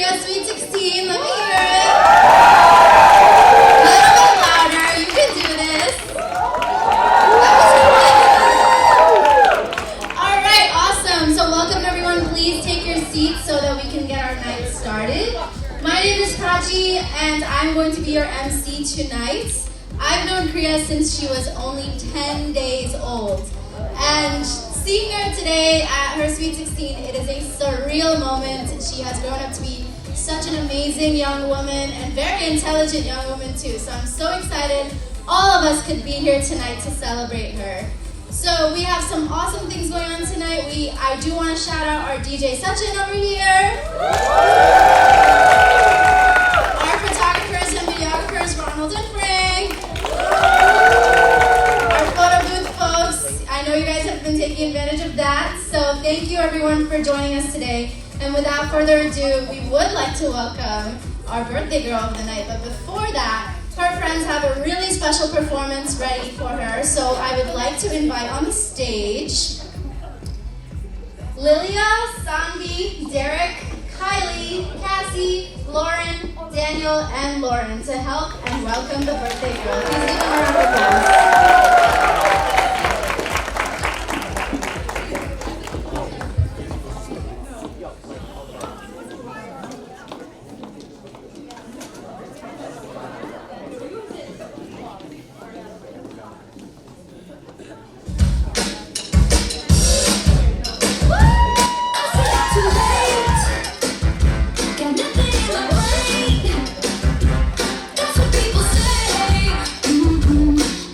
Kriya Sweet 16. Let me hear it. A little bit louder. You can do this. All right, awesome. So welcome everyone. Please take your seats so that we can get our night started. My name is Prachi, and I'm going to be your MC tonight. I've known Kriya since she was only 10 days old. And seeing her today at her Sweet 16, it is a surreal moment. She has grown up to be such an amazing young woman and very intelligent young woman too. So I'm so excited all of us could be here tonight to celebrate her. So we have some awesome things going on tonight. I do want to shout out our DJ Sachin over here. Our photographers and videographers, Ronald and Frank. Our photo booth folks. I know you guys have been taking advantage of that. So thank you everyone for joining us today. And without further ado, we would like to welcome our birthday girl of the night. But before that, her friends have a really special performance ready for her. So I would like to invite on the stage Lilia, Sanvi, Derek, Kylie, Cassie, Lauren, Daniel, and Lauren to help and welcome the birthday girl. Please give them a round of applause.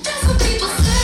That's what people say.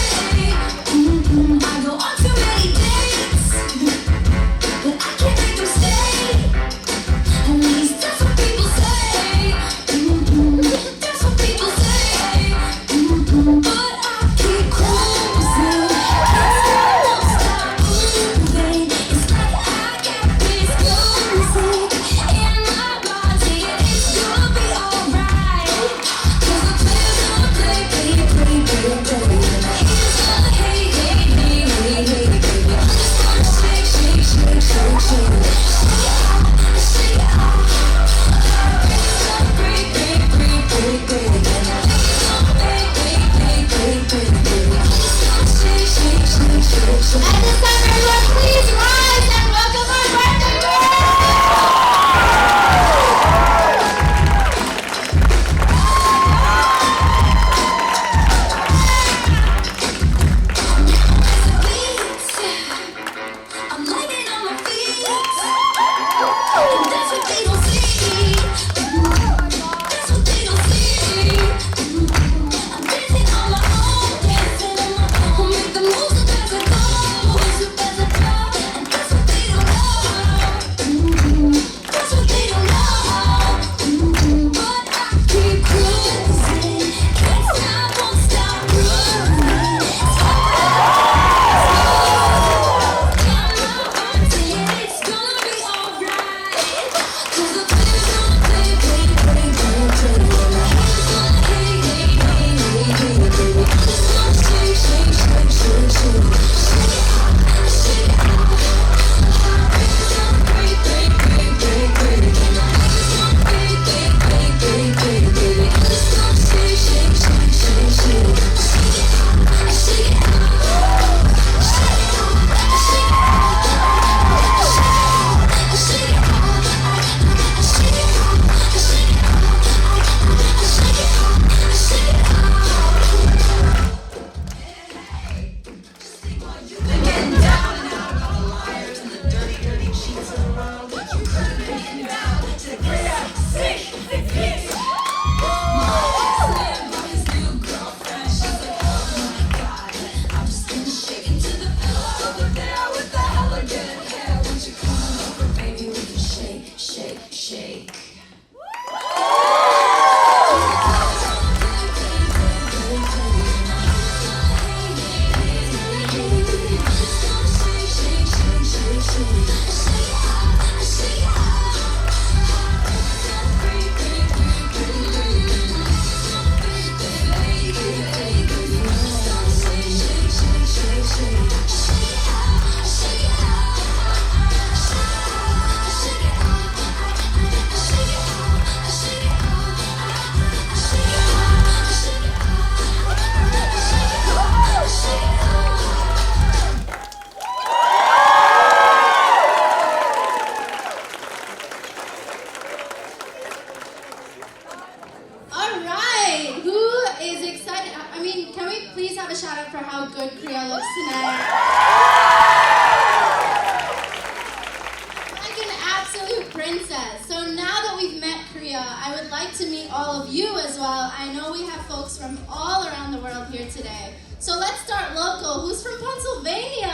princess. So now that we've met Kriya, I would like to meet all of you as well. I know we have folks from all around the world here today. So let's start local. Who's from Pennsylvania?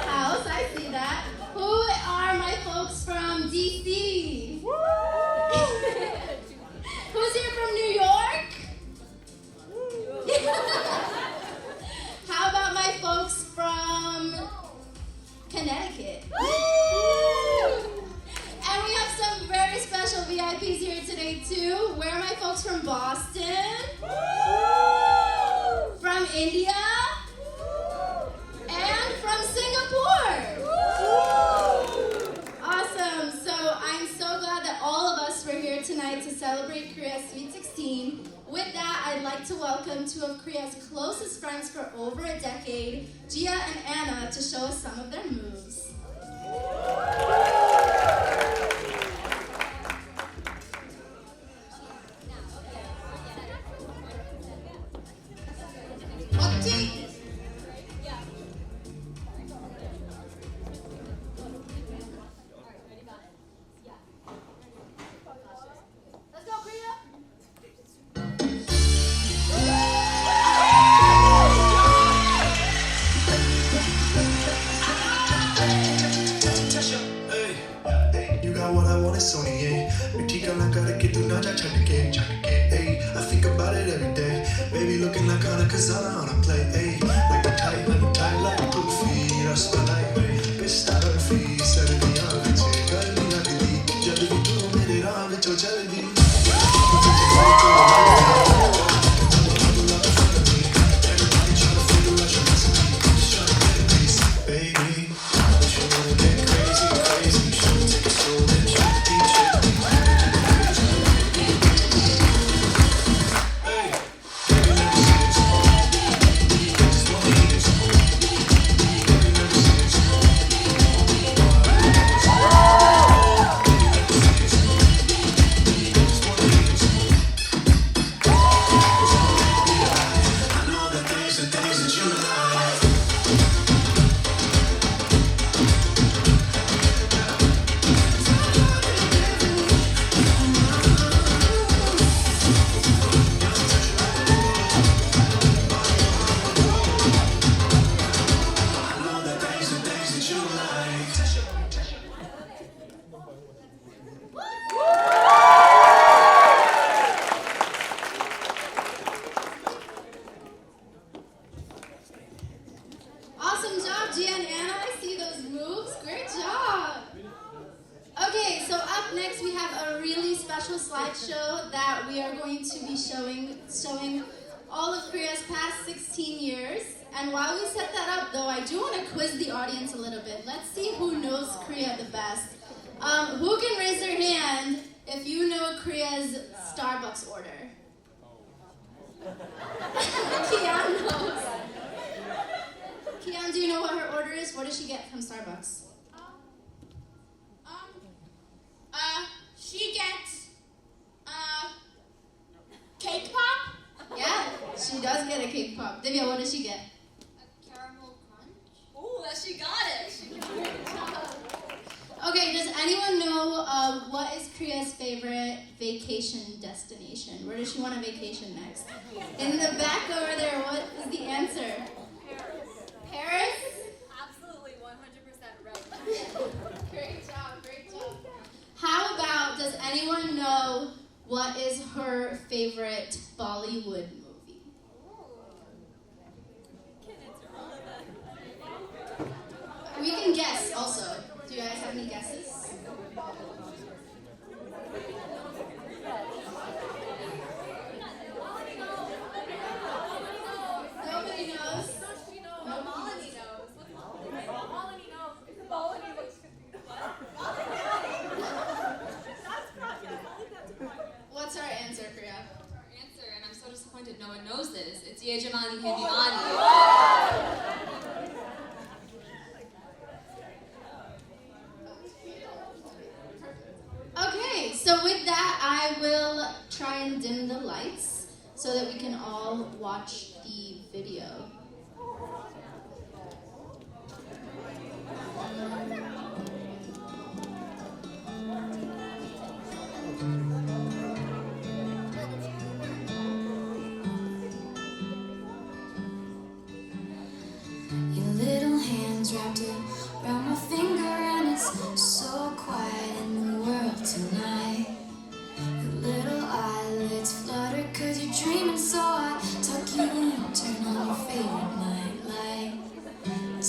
House, I see that. Who are my folks from DC? Who's here from New York? How about my folks from Connecticut? And we have some very special VIPs here today too. Where are my folks from Boston? From India? And from Singapore? Awesome. So I'm so glad that all of us were here tonight to celebrate Kriya's Sweet 16. With that, I'd like to welcome two of Kriya's closest friends for over a decade, Gia and Anna, to show us some of their moves. I think about it every day. Baby looking like Anna Kazana on a play. Ay, like a tight, like a goofy. That's the night, way. Bitch, not her feet. Said it beyond it. Girl, me not the deep. Jelly, we do it on with your jelly. Everybody trying to figure out your recipe. Just trying to get a piece. Baby, but you wanna get crazy, crazy. Should take it slow, then trippy, trippy. Awesome job, Gia and Anna. I see those moves. Great job. Okay, so up next we have a really special slideshow that we are going to be showing all of Kriya's past 16 years. And while we set that up, though, I do want to quiz the audience a little bit. Let's see who knows Kriya the best. Who can raise their hand if you know Kriya's Starbucks order? Kian knows. Kian, do you know what her order is? What does she get from Starbucks? She gets, cake pop? Yeah, she does get a cake pop. Divya, what does she get? A caramel crunch? Ooh, she got it. Okay, does anyone know what is Kriya's favorite vacation destination? Where does she want to vacation next? In the back over there, what is the answer? Paris? Absolutely 100% right. Great job, great job. How about, does anyone know what is her favorite Bollywood movie? We can guess also. Do you guys have any guesses? Nobody knows. Molly knows. Molly knows. Molly looks What's our answer, Kriya? our answer, and I'm so disappointed no one knows this. It's Ye Jamani Hindi Mani. Okay, so with that, I will try and dim the lights so that we can all watch the video.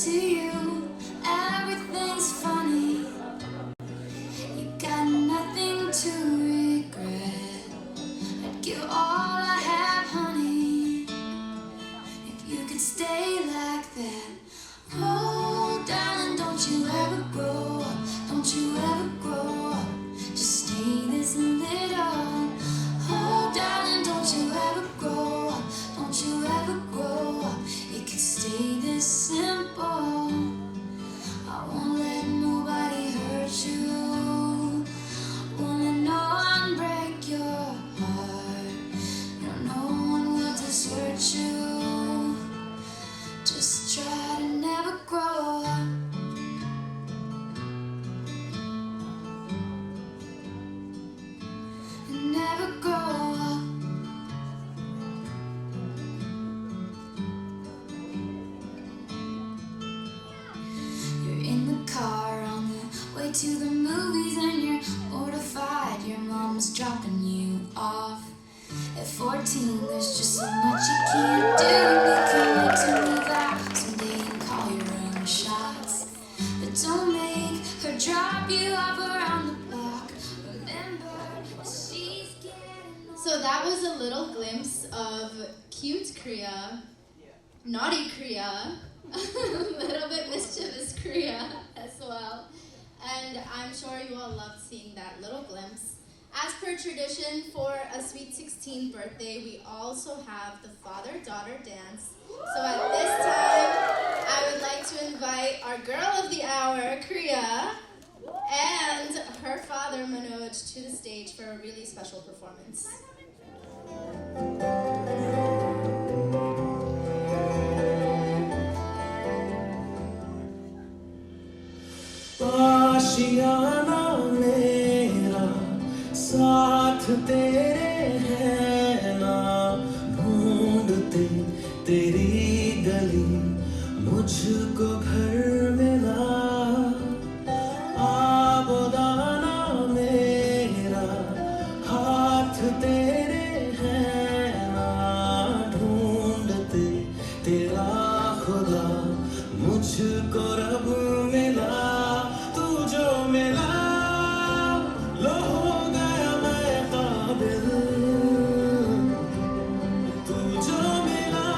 to you, everything's funny. You got nothing to regret. I'd give all I have, honey, if you could stay like that. Oh, darling, don't you ever grow up, don't you ever grow up, just stay this little. Oh, darling, don't you ever grow up, don't you ever grow up, it could stay this simple. I won't let nobody hurt you, won't let no one break your heart, no one will desert you, just try to never grow up. Never grow up. You're in the car on the way to the movies and you're mortified your mom's dropping you off. At 14 there's just so much you can't do. You can't wait to move out someday and call your own shots, but don't make her drop you off around the block. Remember she's getting older. So that was a little glimpse of cute kriya, naughty kriya, a little bit mischievous kriya as well. And I'm sure you all loved seeing that little glimpse. As per tradition, for a Sweet 16 birthday, we also have the father-daughter dance. So at this time, I would like to invite our girl of the hour, Kriya, and her father, Manoj, to the stage for a really special performance. आशियाना मेरा साथ तेरे है ना, ढूंढते तेरी गली मुझको घर मिला। आबोदाना मेरा हाथ तेरे है ना, ढूंढते तेरा खुदा मुझको रब मिला। तू जो मिला लो हो गया मैं काबिल, तू जो मिला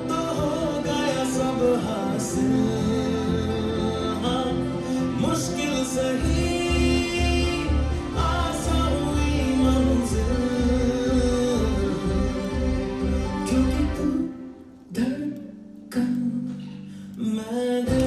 तो हो गया सब हासिल। हाँ, मुश्किल सही आसान हुई मंजिल, क्योंकि तू धड़कन मैं दिल।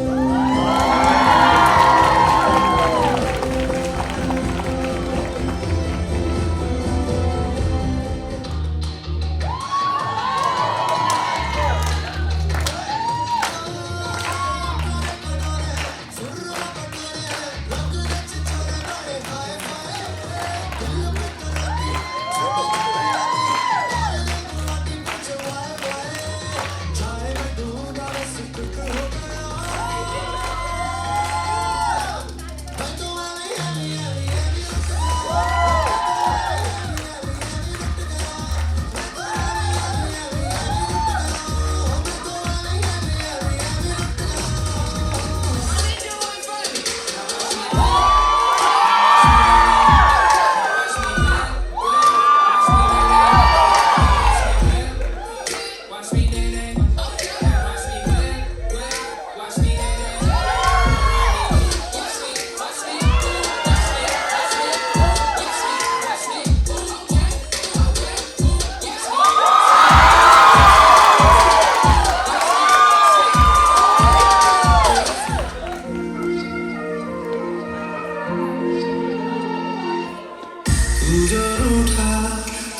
तू जो रूठा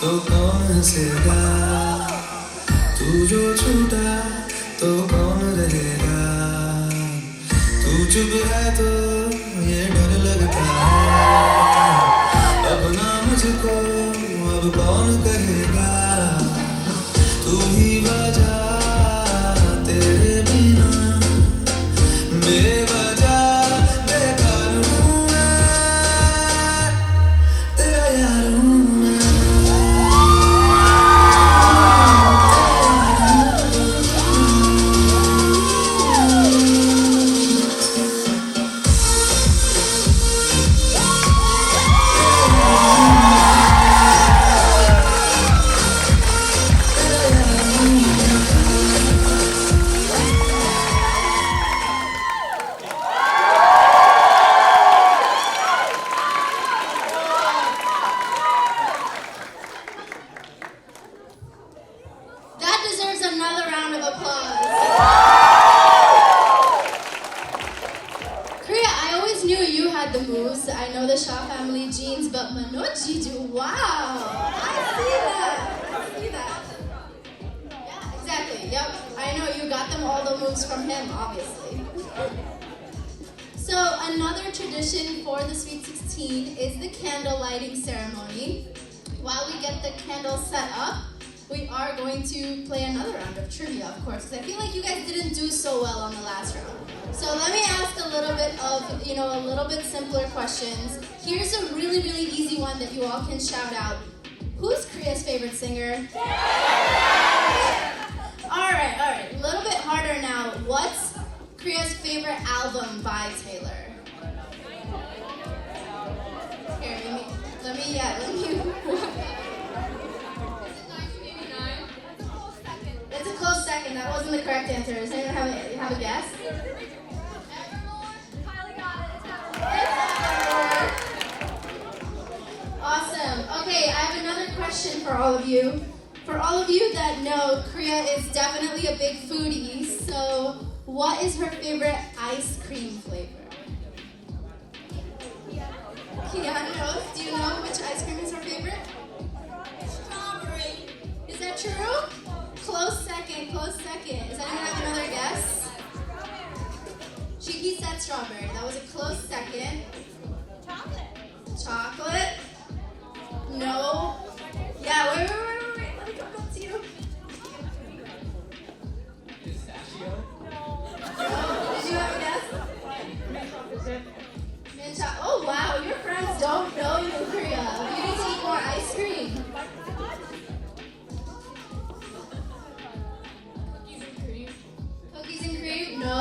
तो कौन हंसेगा, तू जो छूटा तो कौन रहेगा। तू चुप है तो ये डर लगता है, अपना मुझको अब कौन कहेगा। तू ही वजह तेरे बिना बेवजह बेकार हूँ मैं, तेरा यार हूँ मैं। the moves. I know the Shah family genes, but Manoj do. Wow, I see that. Yeah, exactly. Yep, I know you got them all the moves from him, obviously. So another tradition for the Sweet 16 is the candle lighting ceremony. While we get the candles set up, we are going to play another round of trivia, of course, because I feel like you guys didn't do so well on the last round. So let me ask a little bit of, a little bit simpler questions. Here's a really, really easy one that you all can shout out. Who's Kriya's favorite singer? All right. A little bit harder now. What's Kriya's favorite album by Taylor? Here, let me. It's a close second. That wasn't the correct answer. Does anyone have a guess? Awesome. Okay, I have another question for all of you. For all of you that know, Kriya is definitely a big foodie. So, what is her favorite ice cream flavor? Kiana knows. Do you know which ice cream is her favorite? Strawberry. Is that true? Close second. Does anyone have another guess? He said strawberry. That was a close second. Chocolate? No. Yeah, wait. Let me come back to you. Pistachio? No. Did you have a guess? Mint chocolate. Oh, wow. Your friends don't know you, Kriya. You need to eat more ice cream. Cookies and cream? No.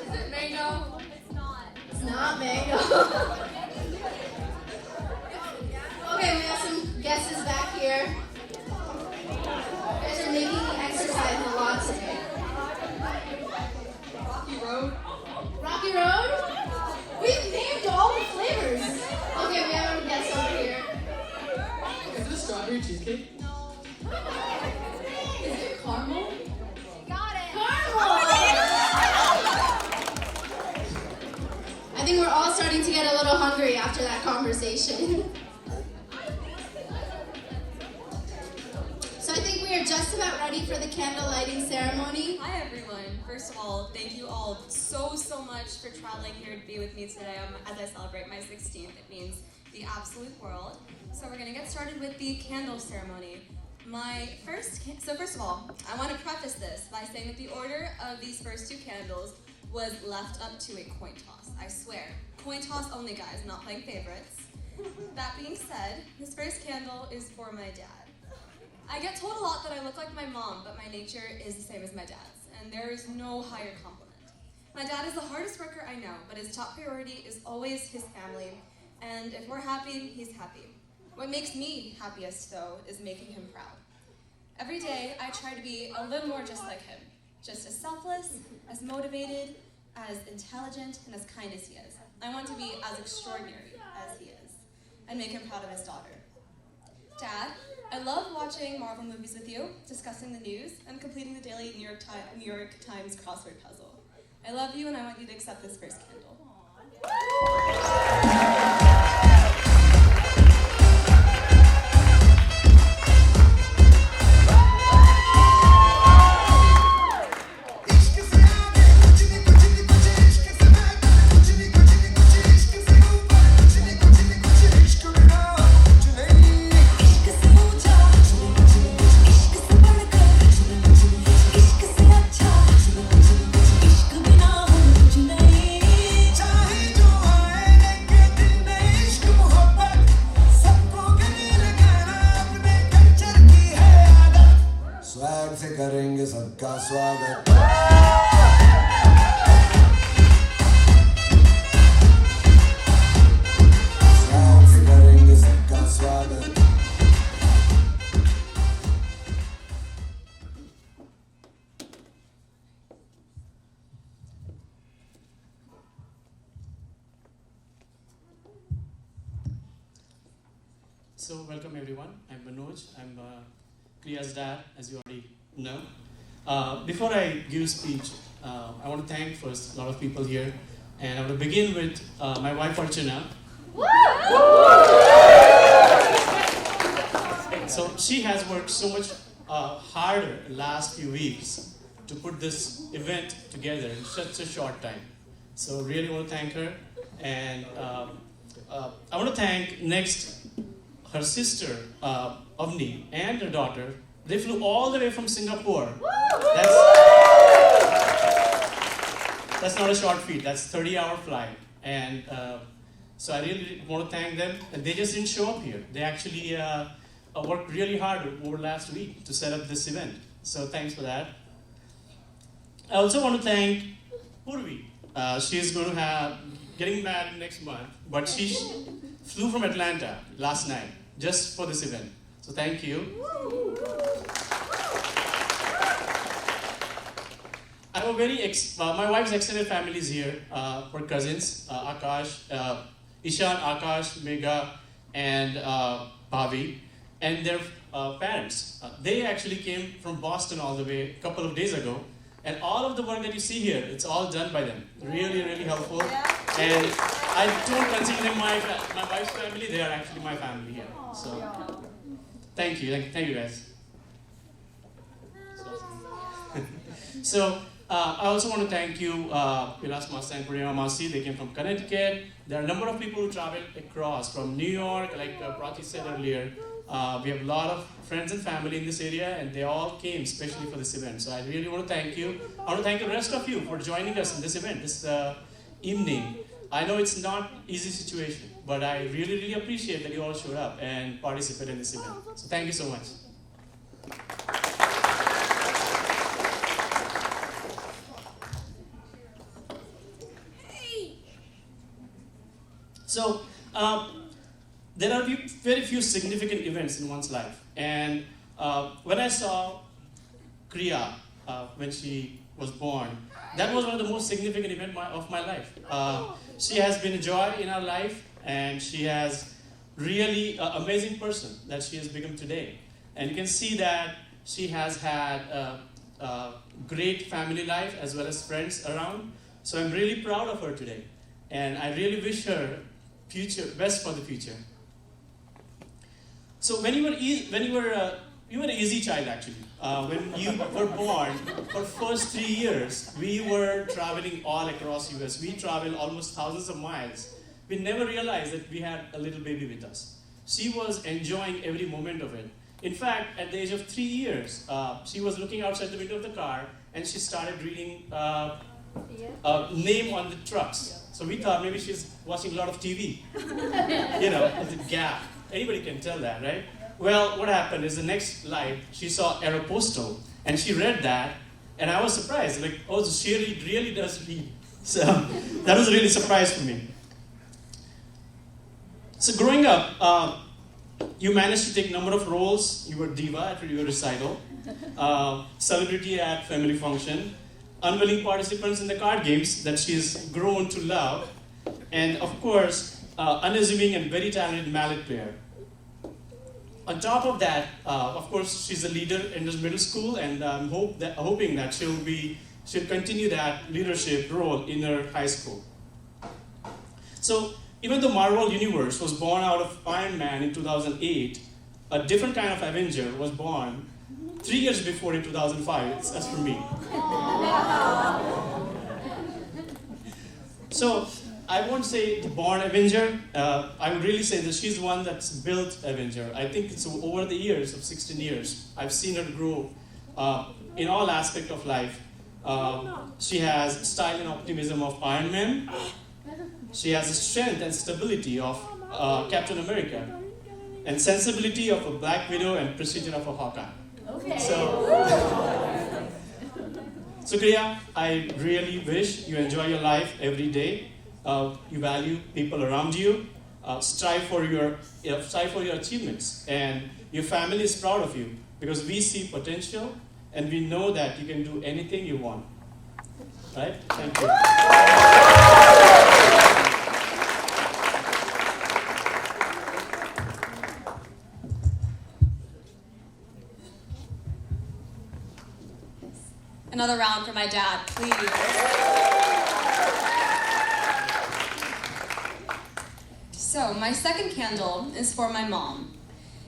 Is it mango? It's not mango. Okay, we have some guesses back here. You guys are making me exercise a lot today. Rocky Road? We've named all the flavors. Okay, we have a guess over here. Is it a strawberry cheesecake? Is it caramel? Got it. Caramel! I think we're all starting to get a little hungry after that conversation. So I think we are just about ready for the candle lighting ceremony. Hi everyone. First of all, thank you all so much for traveling here to be with me today as I celebrate my 16th. It means the absolute world. So we're going to get started with the candle ceremony. So first of all, I want to preface this by saying that the order of these first two candles was left up to a coin toss. I swear. Coin toss only, guys. I'm not playing favorites. That being said, this first candle is for my dad. I get told a lot that I look like my mom, but my nature is the same as my dad's, and there is no higher compliment. My dad is the hardest worker I know, but his top priority is always his family, and if we're happy, he's happy. What makes me happiest, though, is making him proud. Every day, I try to be a little more just like him, just as selfless, as motivated, as intelligent, and as kind as he is. I want to be as extraordinary as he is, and make him proud of his daughter. Dad, I love watching Marvel movies with you, discussing the news, and completing the daily New York Times crossword puzzle. I love you, and I want you to accept this first candle. Swag से करेंगे सबका स्वागत swag से करेंगे सबका स्वागत So, welcome everyone. I'm Manoj. I'm Kriya's dad, as you already know. Before I give a speech, I want to thank first a lot of people here And I'm going to begin with my wife Archana. So she has worked so much harder the last few weeks to put this event together in such a short time. So really want to thank her. And I want to thank next her sister, Avni, and her daughter. They flew all the way from Singapore. That's not a short feat. That's a 30-hour flight. And so I really want to thank them. And they just didn't show up here. They actually worked really hard over last week to set up this event. So thanks for that. I also want to thank Purvi. She's going to have getting married next month, but she flew from Atlanta last night just for this event. So thank you. I have a very my wife's extended family is here. Her cousins, Akash, Ishan, Akash, Megha, and Bhavi, and their parents. They actually came from Boston all the way a couple of days ago. And all of the work that you see here, it's all done by them. Really, really helpful. And I don't consider them my wife's family. They are actually my family here. So, thank you guys. So, I also want to thank you, Vilas Masa and Purnima Masi. They came from Connecticut. There are a number of people who traveled across from New York, like Prati said earlier. We have a lot of friends and family in this area, and they all came especially for this event. So I really want to thank you. I want to thank the rest of you for joining us in this event, this evening. I know it's not an easy situation, but I really, really appreciate that you all showed up and participated in this event. So thank you so much. So, there are very few significant events in one's life. And when I saw Kriya when she was born, that was one of the most significant events of my life. She has been a joy in our life, and she has really an amazing person that she has become today. And you can see that she has had a great family life as well as friends around. So I'm really proud of her today. And I really wish her best for the future. So when you were an easy child actually. When you were born, for first 3 years, we were traveling all across US. We traveled almost thousands of miles. We never realized that we had a little baby with us. She was enjoying every moment of it. In fact, at the age of 3 years, she was looking outside the window of the car and she started reading a name on the trucks. So we thought maybe she's watching a lot of TV. The gap. Anybody can tell that, right? Well, what happened is the next life, she saw Aeropostal, and she read that, and I was surprised. Like, oh, she really does read. So that was a really surprise for me. So growing up, you managed to take a number of roles. You were diva at your recital, celebrity at family function, unwilling participants in the card games that she's grown to love, and of course, unassuming and very talented mallet player. On top of that, of course, she's a leader in this middle school, and I'm hoping that she'll continue that leadership role in her high school. So, even though Marvel Universe was born out of Iron Man in 2008, a different kind of Avenger was born 3 years before in 2005. That's for me. So, I won't say the born Avenger. I would really say that she's one that's built Avenger. I think it's over the years of 16 years, I've seen her grow in all aspects of life. She has style and optimism of Iron Man. She has the strength and stability of Captain America, and sensibility of a Black Widow and precision of a Hawkeye. Okay. So Kriya, I really wish you enjoy your life every day. You value people around you. Strive for your achievements, and your family is proud of you because we see potential, and we know that you can do anything you want. Right? Thank you. Another round for my dad, please. So, my second candle is for my mom.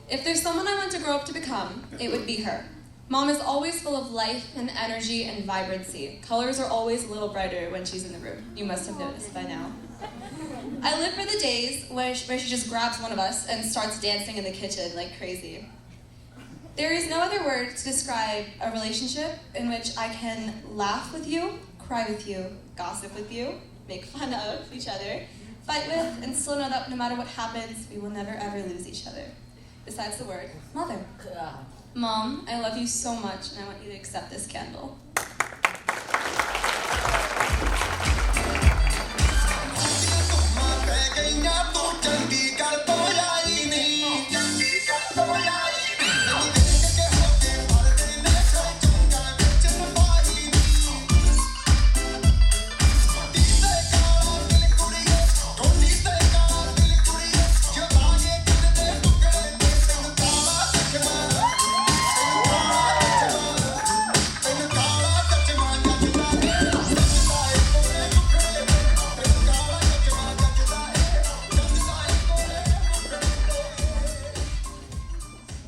If there's someone I want to grow up to become, it would be her. Mom is always full of life and energy and vibrancy. Colors are always a little brighter when she's in the room. You must have noticed by now. I live for the days where she just grabs one of us and starts dancing in the kitchen like crazy. There is no other word to describe a relationship in which I can laugh with you, cry with you, gossip with you, make fun of each other, fight with, and still know that no matter what happens, we will never ever lose each other. Besides the word, mother. Mom, I love you so much, and I want you to accept this candle.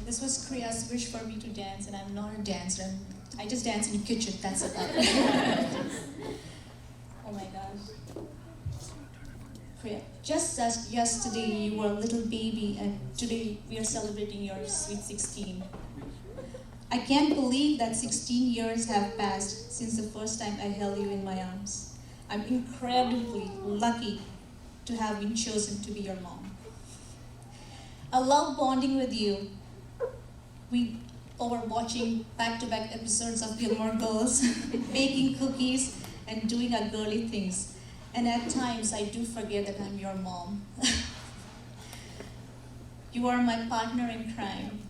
This was Kriya's wish for me to dance, and I'm not a dancer. I just dance in the kitchen, that's it. Oh my gosh. Kriya, just as yesterday you were a little baby, and today we are celebrating your sweet 16. I can't believe that 16 years have passed since the first time I held you in my arms. I'm incredibly lucky to have been chosen to be your mom. I love bonding with you. We were watching back-to-back episodes of Gilmore Girls, baking cookies, and doing our girly things. And at times, I do forget that I'm your mom. You are my partner in crime.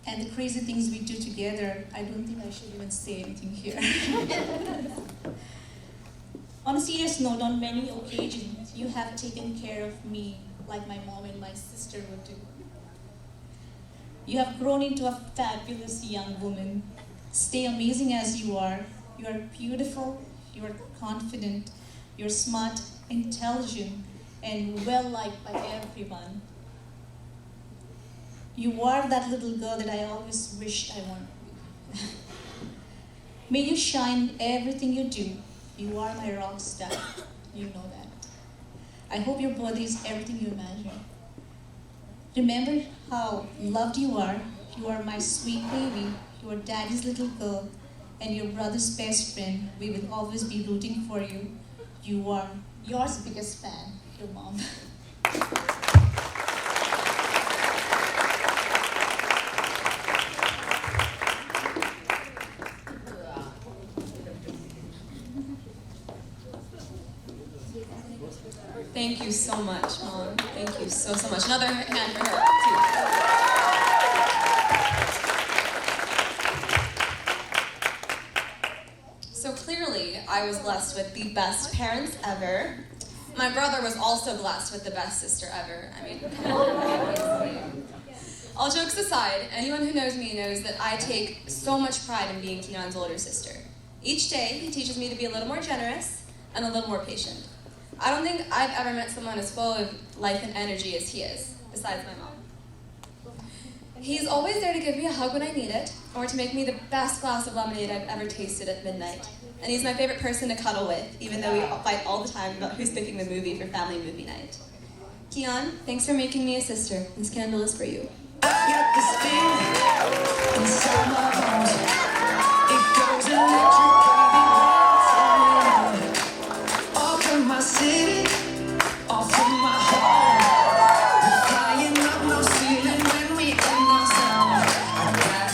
And the crazy things we do together, I don't think I should even say anything here. On a serious note, on many occasions, you have taken care of me like my mom and my sister would do. You have grown into a fabulous young woman. Stay amazing as you are. You are beautiful, you are confident, you're smart, intelligent, and well-liked by everyone. You are that little girl that I always wished I wanted to be. May you shine in everything you do. You are my rock star. You know that. I hope your birthday is everything you imagine. Remember how loved you are. You are my sweet baby. You are daddy's little girl and your brother's best friend. We will always be rooting for you. You are yours biggest fan, your mom. Thank you so much, Mom. Thank you so much. Another hand for her, too. So clearly, I was blessed with the best parents ever. My brother was also blessed with the best sister ever. I mean, come on. All jokes aside, anyone who knows me knows that I take so much pride in being Keon's older sister. Each day, he teaches me to be a little more generous and a little more patient. I don't think I've ever met someone as full of life and energy as he is, besides my mom. He's always there to give me a hug when I need it, or to make me the best glass of lemonade I've ever tasted at midnight. And he's my favorite person to cuddle with, even though we fight all the time about who's picking the movie for family movie night. Keon, thanks for making me a sister. This candle is for you. I got this feeling inside my bones. It goes electric. My city, all from my home. We're flying up no ceiling when we end our sound. I got that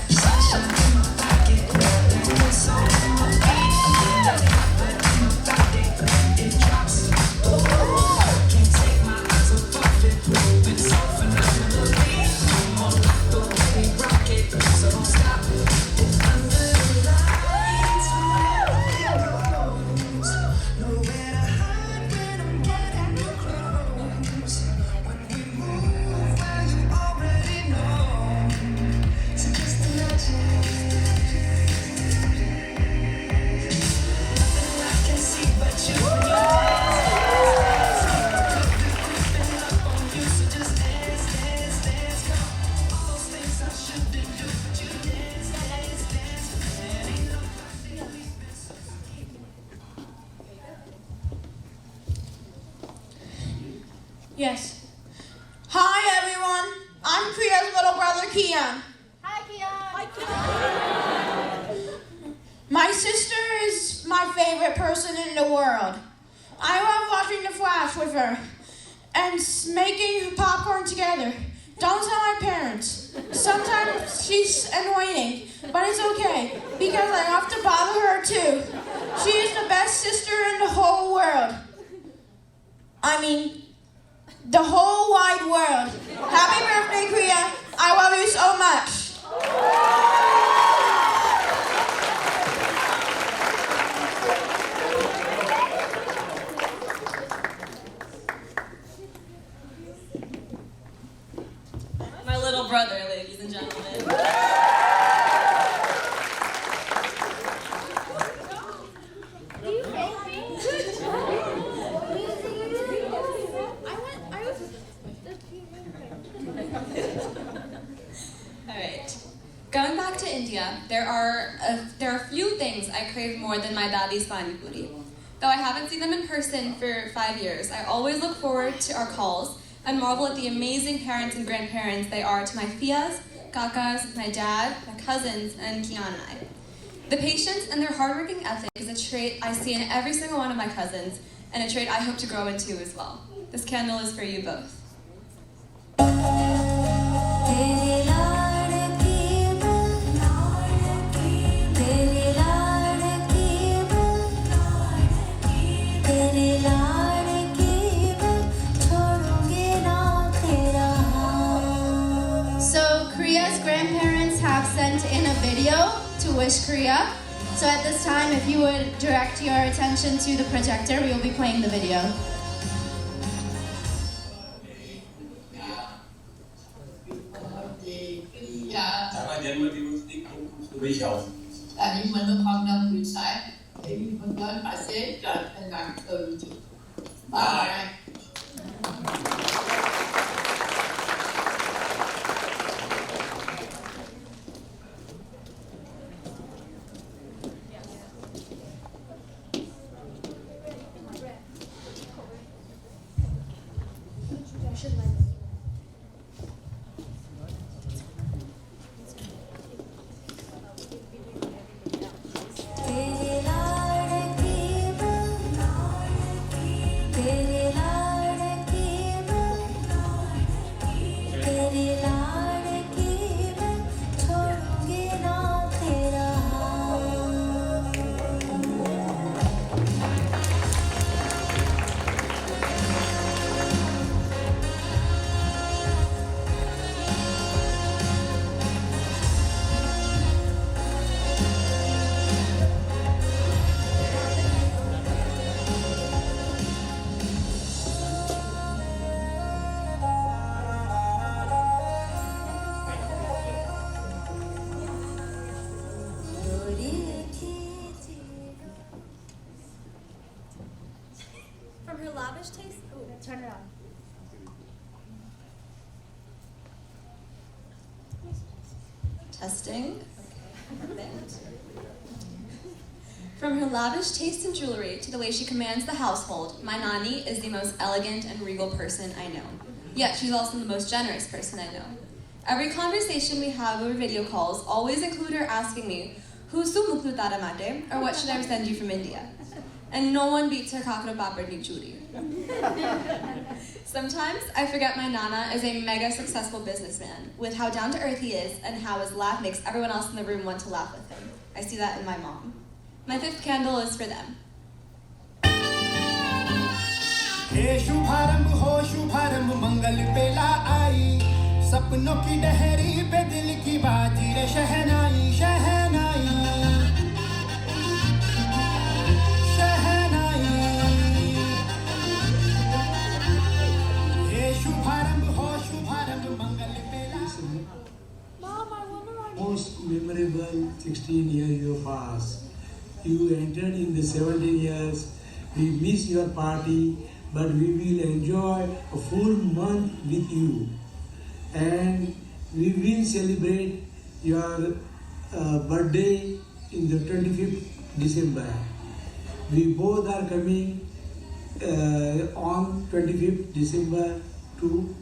sunshine in my pocket, that good soul in my feet. That hot in my body, it drops. Can't take my eyes off it, moving so phenomenally. Come on, like the way we rock it, so don't stop. It's under the lights, where it goes. Nowhere to hide. Yes. Hi everyone. I'm Kriya's little brother Kian. Hi, Kian. My sister is my favorite person in the world. I love watching The Flash with her and making popcorn together. Don't tell my parents. Sometimes she's annoying, but it's okay because I have to bother her too. She is the best sister in the whole world. I mean, the whole wide world. Happy birthday, Kriya. I love you so much. My little brother, ladies and gentlemen. Alright. Going back to India, there are a few things I crave more than my dadi's pani puri. Though I haven't seen them in person for 5 years, I always look forward to our calls and marvel at the amazing parents and grandparents they are to my tias, kakas, my dad, my cousins, and Kian and I. The patience and their hardworking ethic is a trait I see in every single one of my cousins, and a trait I hope to grow into as well. This candle is for you both. So Kriya's grandparents have sent in a video to wish Kriya. So at this time, if you would direct your attention to the projector, we will be playing the video. Jangan jन्मदिवसની ખૂબ ખૂબ શુભેચ્છાઓ. તારી મનોભાવના પૂરી થાય એવી ભગવાન પાસે પ્રાર્થના કરું છું. By. From her lavish taste. Ooh, turn it on. Testing. Perfect. From her lavish taste in jewelry to the way she commands the household, my Nani is the most elegant and regal person I know. Yet she's also the most generous person I know. Every conversation we have over video calls always include her asking me, "Husu muklu tara mate?" or "What should I send you from India?" And no one beats her kakro papad ni churi. Sometimes I forget my Nana is a mega successful businessman with how down to earth he is and how his laugh makes everyone else in the room want to laugh with him. I see that in my mom. My fifth candle is for them. हे शुभारंभ हो शुभारंभ मंगल बेला आई सपनों की डहरी पे दिल की बाजी रे शहनाई शहनाई शहनाई हे शुभारंभ हो शुभारंभ मंगल बेला Most memorable 16 years of us. You entered in the 17 years. We miss your party, but we will enjoy a full month with you. And we will celebrate your birthday in the 25th December. We both are coming on 25th December to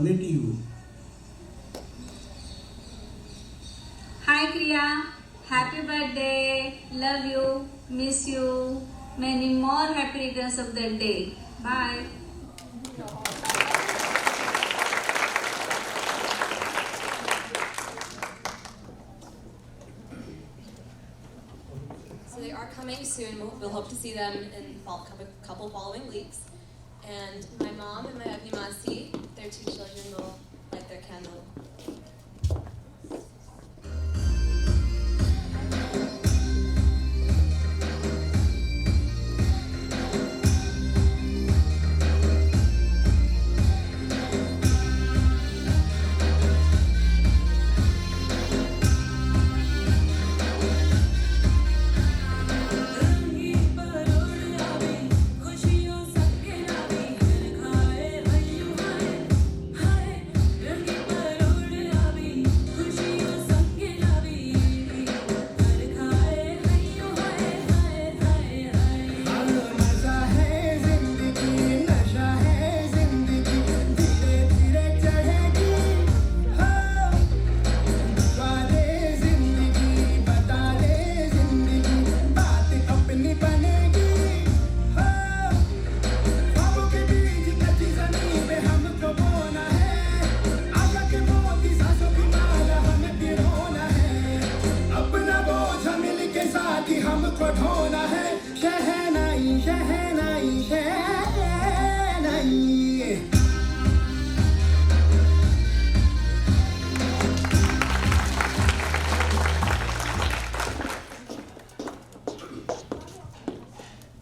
meet you. Hi Kriya, happy birthday, love you, miss you, many more happy returns of that day. Bye. So they are coming soon. We'll hope to see them in a couple following weeks. And my mom and my Abhimasi, their 2 children, will light their candle.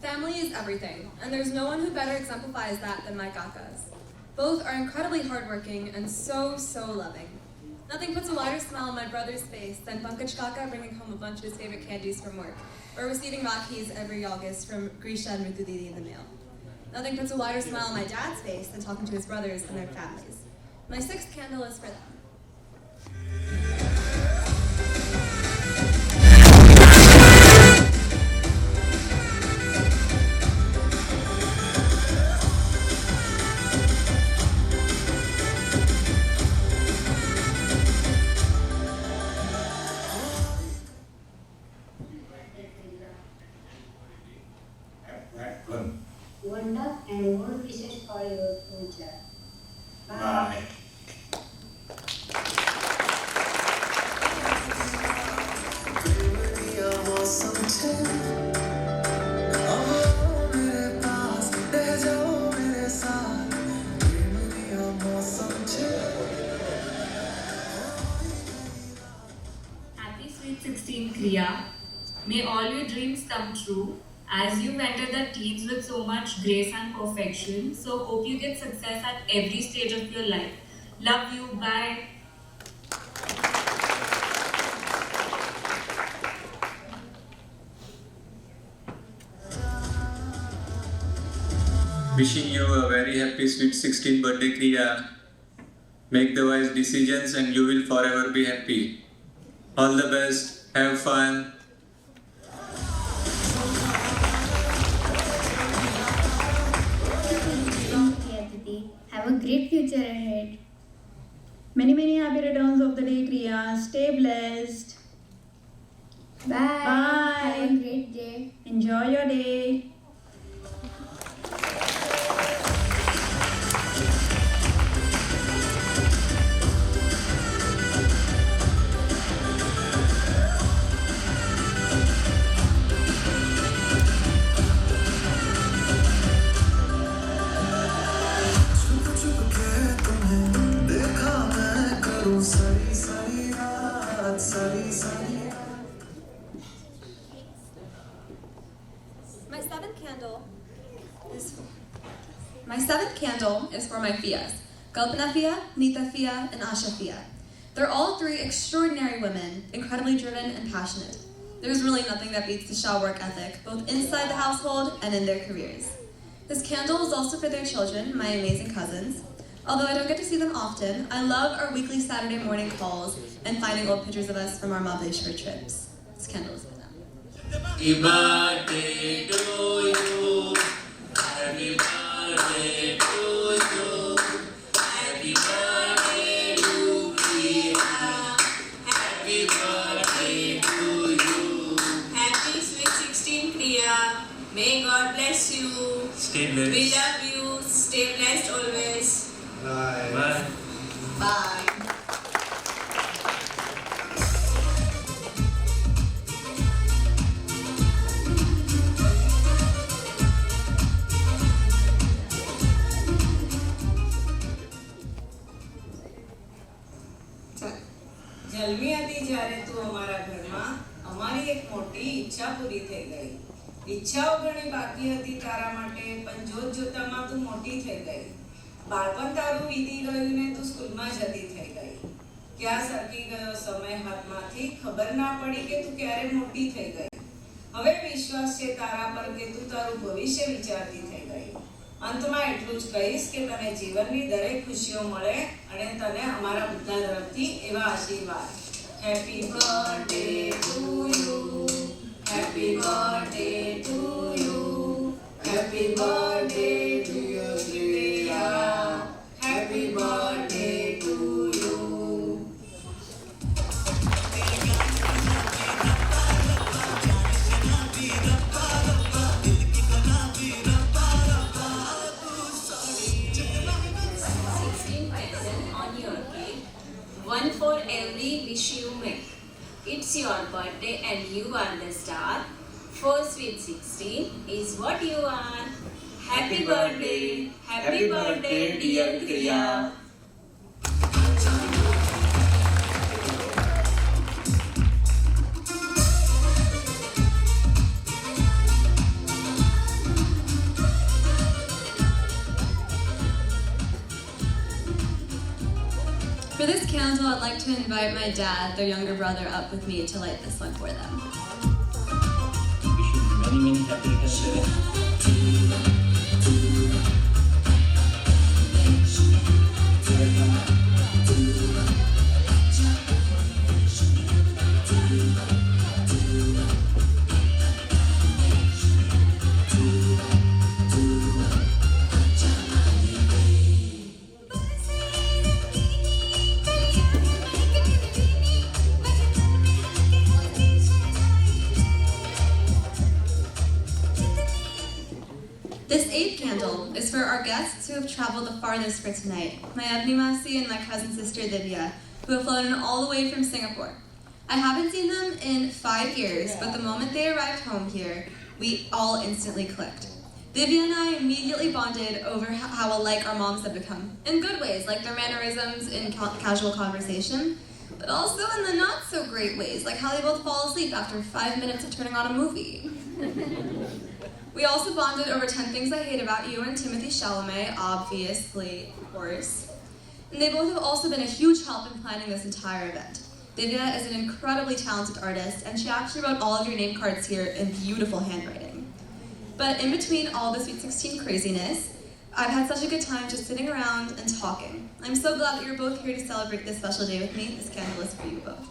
Family is everything, and there's no one who better exemplifies that than my kakas. Both are incredibly hardworking and so loving. Nothing puts a wider smile on my brother's face than Pankaj Kaka bringing home a bunch of his favorite candies from work, or receiving Rakhis every August from Grisha and Ritu Didi in the mail. Nothing puts a wider smile on my dad's face than talking to his brothers and their families. My 6th candle is for them. Good luck and good wishes for your future. Bye. Happy Sweet 16 Kriya. May all your dreams come true as you enter the teens with so much grace and perfection. So hope you get success at every stage of your life. Love you. Bye. Wishing you a very happy sweet 16th birthday, Kriya. Make the wise decisions and you will forever be happy. All the best. Have fun. Have a great future ahead. Many happy returns of the day, Kriya. Stay blessed. Bye. Bye. Have a great day. Enjoy your day. My seventh candle is for my Fias, Kalpana Fia, Nita Fia, and Asha Fia. They're all 3 extraordinary women, incredibly driven and passionate. There's really nothing that beats the Shah work ethic, both inside the household and in their careers. This candle is also for their children, my amazing cousins. Although I don't get to see them often, I love our weekly Saturday morning calls and finding old pictures of us from our Mahabaleshwar trips. This candle is for them. Happy birthday to you. birthday to you. Happy birthday to Priya. Happy birthday to you. Happy Sweet 16 Kriya. May God bless you. Stay blessed. We love you. Stay blessed always. Bye. Bye. Bye. જન્મી હતી જ્યારે તું અમારા ઘરમાં અમારી એક મોટી ઈચ્છા પૂરી થઈ ગઈ. ઈચ્છાઓ ઘણી બાકી હતી તારા માટે પણ જોત જોતામાં તું મોટી થઈ ગઈ. બાળપણ તારું વીતી ગયું ને તું સ્કૂલમાં જતી થઈ ગઈ. ક્યાં સરકી ગયો સમય હાથમાંથી ખબર ના પડી કે તું ક્યારે મોટી થઈ ગઈ. હવે વિશ્વાસ છે તારા પર કે તું તારું ભવિષ્ય વિચારતી થઈ ગઈ. અંતમાં એટલું જ કહીશ કે તને જીવનની દરેક ખુશીઓ મળે અને તને અમારા બધા તરફથી એવા આશીર્વાદ. Happy birthday to you. Happy birthday to you. Happy birthday to Priya. Happy birthday to you. One for every wish you make. It's your birthday and you are the star. For Sweet 16 is what you are. Happy birthday. Happy birthday, dear Kriya. For this candle, I'd like to invite my dad, their younger brother, up with me to light this one for them. Wish you many, many happy returns of the day. This 8th candle is for our guests who have traveled the farthest for tonight, my Abni Masi and my cousin sister Divya, who have flown in all the way from Singapore. I haven't seen them in 5 years, but the moment they arrived home here, we all instantly clicked. Divya and I immediately bonded over how alike our moms have become, in good ways, like their mannerisms in casual conversation, but also in the not so great ways, like how they both fall asleep after 5 minutes of turning on a movie. We also bonded over 10 Things I Hate About You and Timothy Chalamet, obviously, of course. And they both have also been a huge help in planning this entire event. Divya is an incredibly talented artist, and she actually wrote all of your name cards here in beautiful handwriting. But in between all the Sweet 16 craziness, I've had such a good time just sitting around and talking. I'm so glad that you're both here to celebrate this special day with me. This candle is for you both.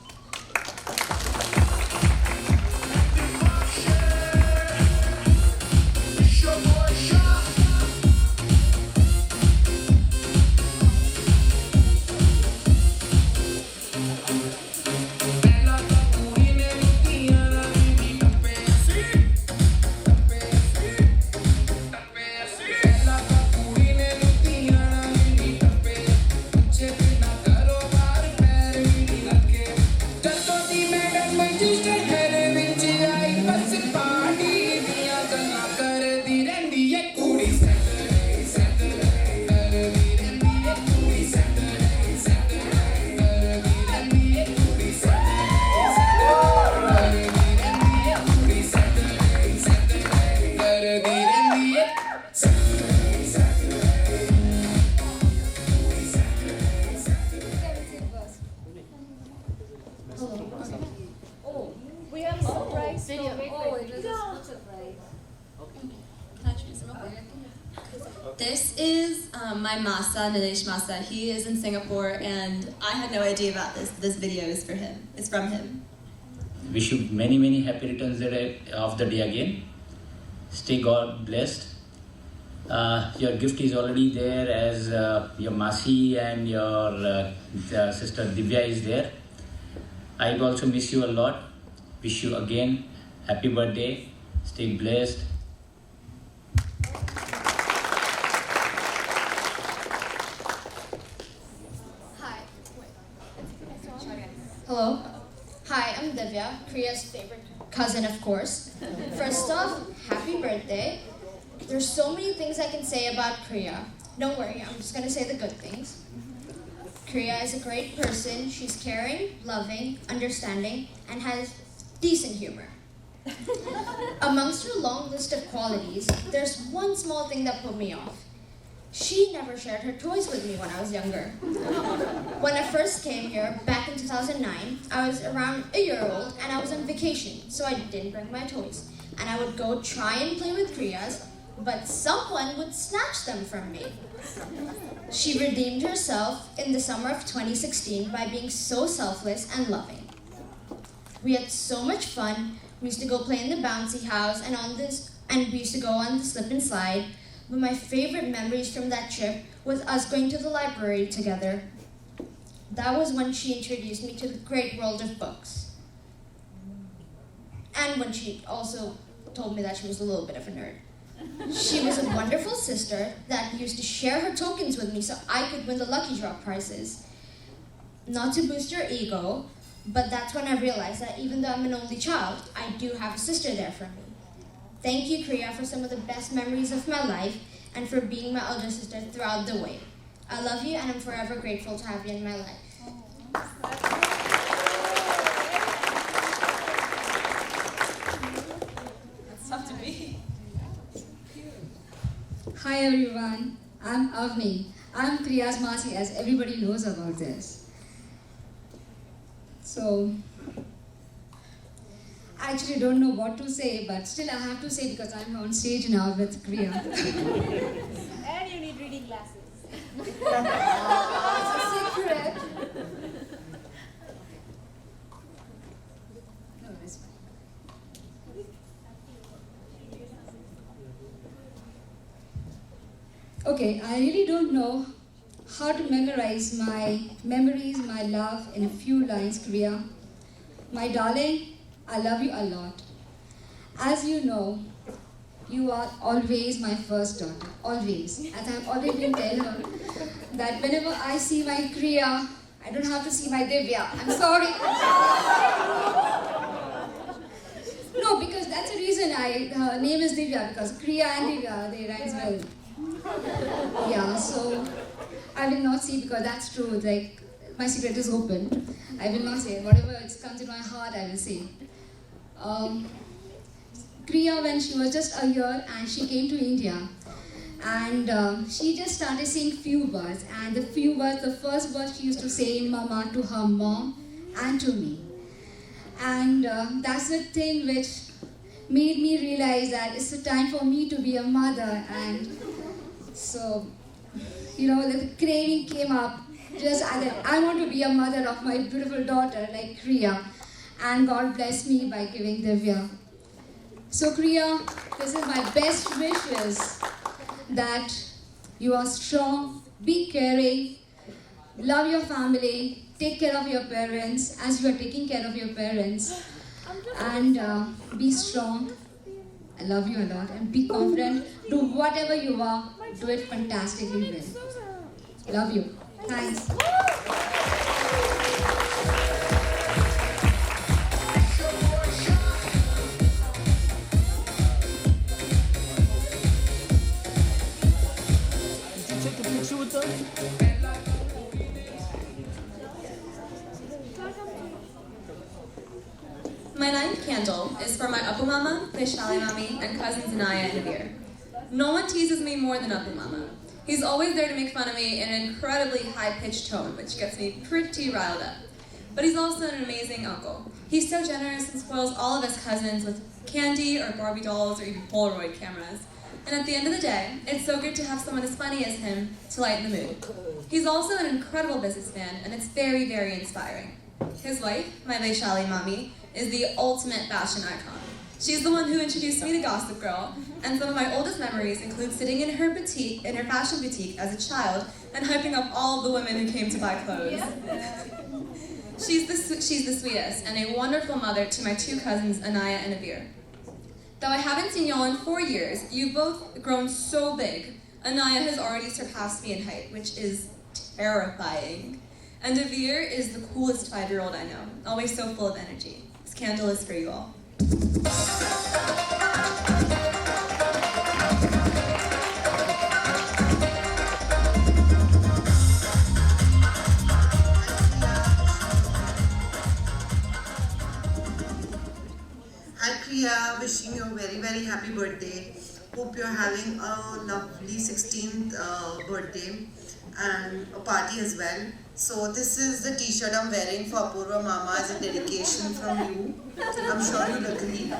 This is my Masa, Nadesh Masa. He is in Singapore, and I had no idea about this. This video is for him. It's from him. Wish you many, many happy returns of the day again. Stay God blessed. Your gift is already there as your Masi and your sister Divya is there. I also miss you a lot. Wish you again happy birthday. Stay blessed. Hi. Hello. Hi, I'm Divya, Kriya's favorite cousin, of course. First off, happy birthday. There's so many things I can say about Kriya. Don't worry, I'm just gonna say the good things. Kriya is a great person. She's caring, loving, understanding, and has decent humor. Amongst her long list of qualities, there's one small thing that put me off. She never shared her toys with me when I was younger. When I first came here, back in 2009, I was around a year old and I was on vacation, so I didn't bring my toys. And I would go try and play with Kriya's, but someone would snatch them from me. She redeemed herself in the summer of 2016 by being so selfless and loving. We had so much fun. We used to go play in the bouncy house and we used to go on the slip and slide. But my favorite memories from that trip was us going to the library together. That was when she introduced me to the great world of books. And when she also told me that she was a little bit of a nerd. She was a wonderful sister that used to share her tokens with me so I could win the lucky draw prizes. Not to boost your ego, but that's when I realized that even though I'm an only child, I do have a sister there for me. Thank you, Kriya, for some of the best memories of my life and for being my elder sister throughout the way. I love you and I'm forever grateful to have you in my life. That's tough to be. Hi everyone, I'm Avni. I'm Kriya's Masi, as everybody knows about this. So, I actually don't know what to say, but still I have to say because I'm on stage now with Kriya. And you need reading glasses. It's a secret. No, it's fine. Okay, I really don't know how to memorize my memories, my love in a few lines, Kriya. My darling, I love you a lot. As you know, you are always my first daughter, always. As I've already been telling her, that whenever I see my Kriya, I don't have to see my Divya. I'm sorry. No, because that's the reason her name is Divya, because Kriya and Divya, they rhymes well. Yeah, so I will not see because that's true. Like, my secret is open. I will not say whatever comes in my heart. I will say. Kriya, when she was just a year and she came to India, and she just started saying few words. And the few words, the first word she used to say in Mama to her mom and to me. And that's the thing which made me realize that it's the time for me to be a mother. And so, you know, the craving came up. Just I want to be a mother of my beautiful daughter like Kriya. And God bless me by giving Divya. So Kriya, this is my best wishes that you are strong, be caring, love your family, take care of your parents as you are taking care of your parents, and be strong. I love you a lot and be confident. Do whatever you are, do it fantastically well. Love you. Thanks. My ninth candle is for my Apu Mama, Vaishali Mami, and cousins Anaya and Navir. No one teases me more than Apu Mama. He's always there to make fun of me in an incredibly high-pitched tone, which gets me pretty riled up. But he's also an amazing uncle. He's so generous and spoils all of his cousins with candy or Barbie dolls or even Polaroid cameras. And at the end of the day, it's so good to have someone as funny as him to lighten the mood. He's also an incredible businessman, and it's very, very inspiring. His wife, my Vaishali Mami, is the ultimate fashion icon. She's the one who introduced me to Gossip Girl, and some of my oldest memories include sitting in her fashion boutique as a child and hyping up all the women who came to buy clothes. She's the sweetest and a wonderful mother to my two cousins, Anaya and Avir. Though I haven't seen y'all in 4 years, you've both grown so big. Anaya has already surpassed me in height, which is terrifying. And Avir is the coolest 5-year-old I know, always so full of energy. This candle is for you all. Hi Kriya, wishing you a very very happy birthday. Hope you're having a lovely 16th birthday and a party as well. So this is the t-shirt I'm wearing for Apurva Mama as a dedication from you. I'm sure you'll agree.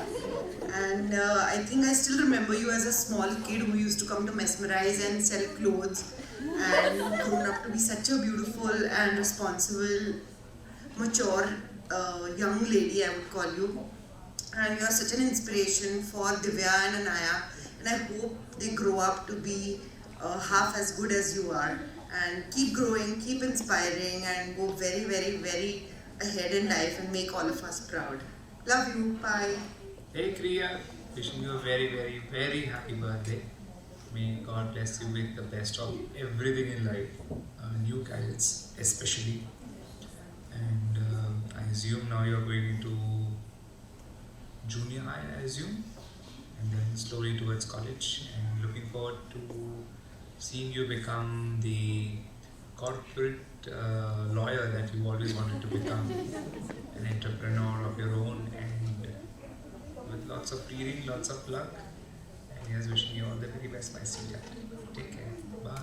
And I think I still remember you as a small kid who used to come to Mesmerize and sell clothes, and grown up to be such a beautiful and responsible, mature young lady, I would call you. And you're such an inspiration for Divya and Anaya, and I hope they grow up to be half as good as you are, and keep growing, keep inspiring, and go very, very, very ahead in life and make all of us proud. Love you. Bye. Hey Kriya, wishing you a very, very, very happy birthday. May God bless you with the best of everything in life, new gadgets especially. And I assume now you're going into junior high, I assume, and then slowly towards college, and looking forward to seeing you become the corporate lawyer that you always wanted to become, an entrepreneur of your own, and with lots of reading, lots of luck, and here's wishing you all the very best, my sweetheart. Take care. Bye.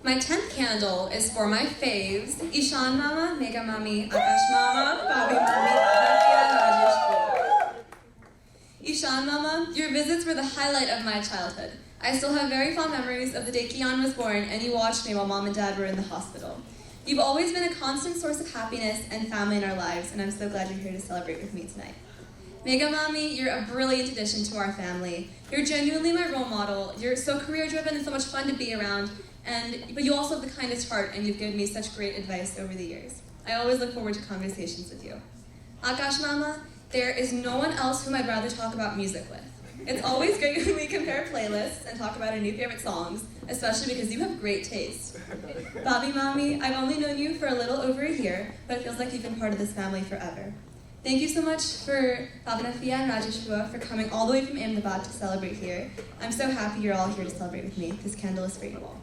My 10th candle is for my faves, Ishan Mama, Mega Mami, Akash Mama, Bobby Mami, Aditya, Rajesh Bhua. Ishan Mama, your visits were the highlight of my childhood. I still have very fond memories of the day Kian was born and you watched me while Mom and Dad were in the hospital. You've always been a constant source of happiness and family in our lives, and I'm so glad you're here to celebrate with me tonight. Mega Mami, you're a brilliant addition to our family. You're genuinely my role model. You're so career-driven and so much fun to be around, but you also have the kindest heart, and you've given me such great advice over the years. I always look forward to conversations with you. Akash Mama, there is no one else whom I'd rather talk about music with. It's always great when we compare playlists and talk about our new favorite songs, especially because you have great taste. Bobby Mami, I've only known you for a little over a year, but it feels like you've been part of this family forever. Thank you so much for Bhavanafiya and Rajesh Bhua for coming all the way from Ahmedabad to celebrate here. I'm so happy you're all here to celebrate with me. This candle is for you all.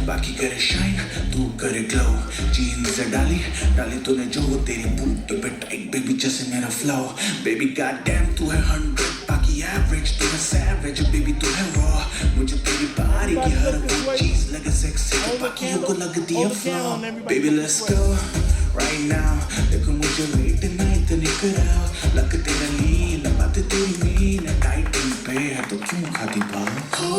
बाकी करे shine तू करे glow jeans डाली डाली तूने जो तेरी boot पे टाइट बेबी जैसे मेरा फ्लो बेबी गॉड डैम तू है 100 बाकी एवरेज तू है सैवेज बेबी तू है रॉ मुझे तेरी बॉडी की हर वो चीज लगे सेक्सी बाकियों को लगती है flaw baby let's go right now देखो मुझे late night निकल आओ लग तेरा लीन बात तेरी मीन टाइट पे है तो क्यों खाती बात हो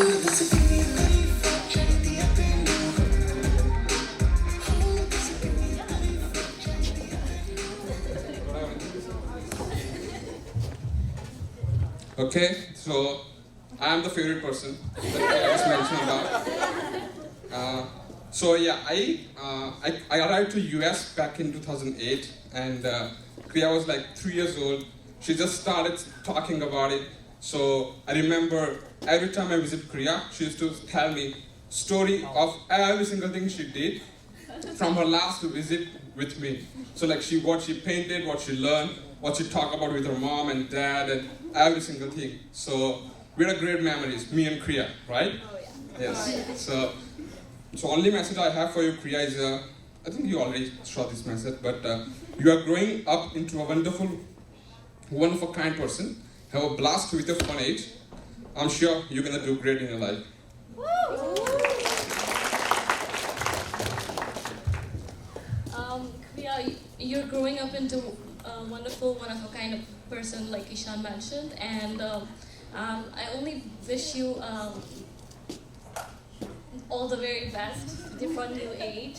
Okay, so I am the favorite person that I just mentioned about. So yeah, I arrived to US back in 2008, and Kriya was like 3 years old. She just started talking about it. So I remember every time I visit Kriya, she used to tell me story of every single thing she did from her last visit with me. So like what she painted, what she learned, what she talked about with her mom and dad, and every single thing. So we had great memories, me and Kriya, right? Oh yeah. Yes. So only message I have for you, Kriya, is I think you already saw this message, but you are growing up into a wonderful, kind person. Have a blast with your fun age. I'm sure you're gonna do great in your life. Kriya, you're growing up into a wonderful, one-of-a-kind of person, like Ishan mentioned, and I only wish you all the very best with your fun new age.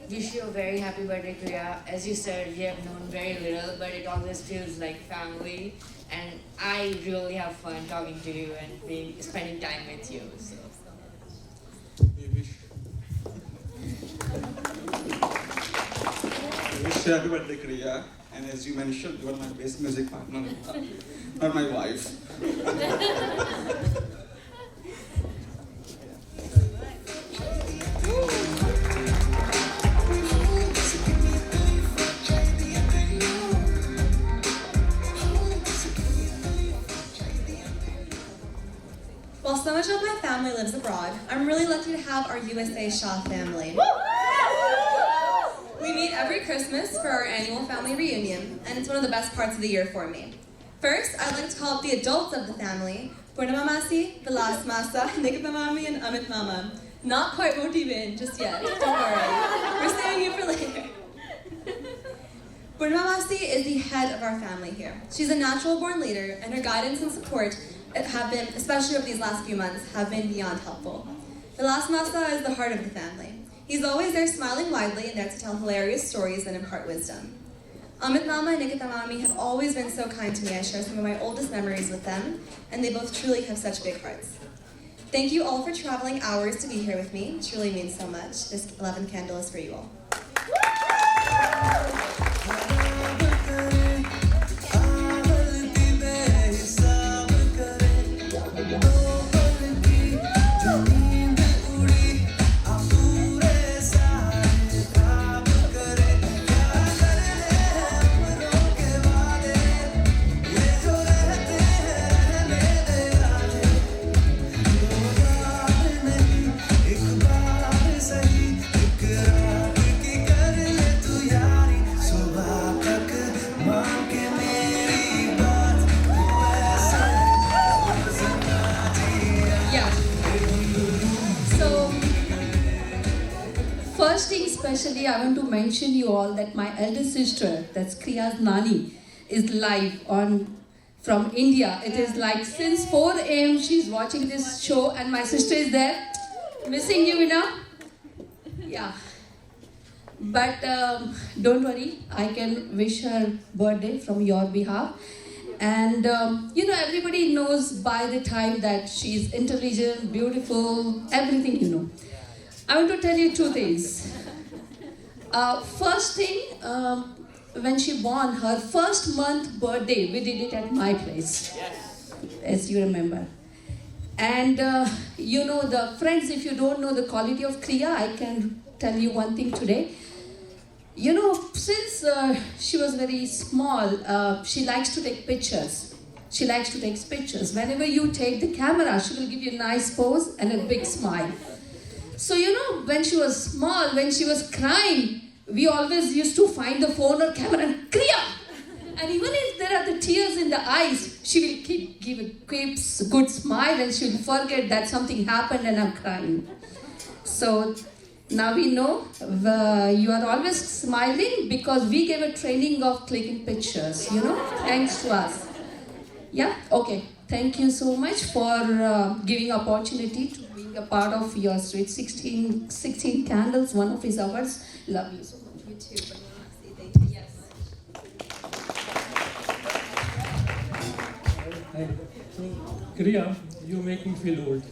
Wish you a very happy birthday, Kriya. As you said, we have known very little, but it always feels like family. And I really have fun talking to you and spending time with you. So. Wish you happy birthday, Kriya. And as you mentioned, you are my best music partner, not my wife. While so much of my family lives abroad, I'm really lucky to have our USA Shaw family. We meet every Christmas for our annual family reunion, and it's one of the best parts of the year for me. First, I'd like to call up the adults of the family, Purnamamasi, Vilas Masa, Nikapamami, and Amit Mama. Not quite Motibin just yet, don't worry. We're saving you for later. Purnamamasi is the head of our family here. She's a natural-born leader, and her guidance and support have been, especially over these last few months, have been beyond helpful. Vilas Masa is the heart of the family. He's always there smiling widely and there to tell hilarious stories and impart wisdom. Amit Mama and Nikita Mami have always been so kind to me. I share some of my oldest memories with them, and they both truly have such big hearts. Thank you all for traveling hours to be here with me. It truly means so much. This 11th candle is for you all. First thing especially, I want to mention you all that my elder sister, that's Kriya's Nani, is live from India. It is like since 4 a.m. she's watching this show and my sister is there, missing you, Yeah. But don't worry, I can wish her birthday from your behalf. And everybody knows by the time that she's intelligent, beautiful, everything. I want to tell you 2 things. First thing, when she born, her first month birthday, we did it at my place, as you remember. And the friends, if you don't know the quality of Kriya, I can tell you one thing today. Since she was very small, she likes to take pictures. She likes to take pictures. Whenever you take the camera, she will give you a nice pose and a big smile. So, when she was small, when she was crying, we always used to find the phone or camera and Kriya! And even if there are the tears in the eyes, she will give a good smile and she will forget that something happened and I'm crying. So, now we know you are always smiling because we gave a training of clicking pictures, thanks to us. Yeah, okay. Thank you so much for giving opportunity to being a part of your Sweet 16 Candles. One of his hours. Love you so much. You too. Thank you. Yes. Kriya, you make me feel old.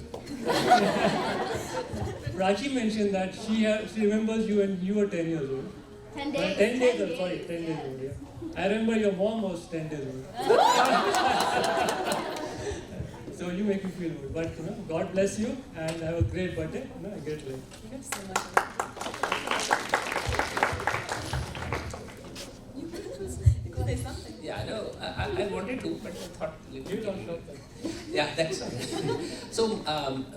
Prachi mentioned that she remembers you when you were 10 years old. 10 days. 10 days old, sorry, 10 days old, yeah. I remember your mom was 10 days old. So you make me feel good. But God bless you and have a great birthday. A great life. Thank you so much. Say something. Yeah, no, I wanted to, but I thought you don't know. Yeah, that's all. So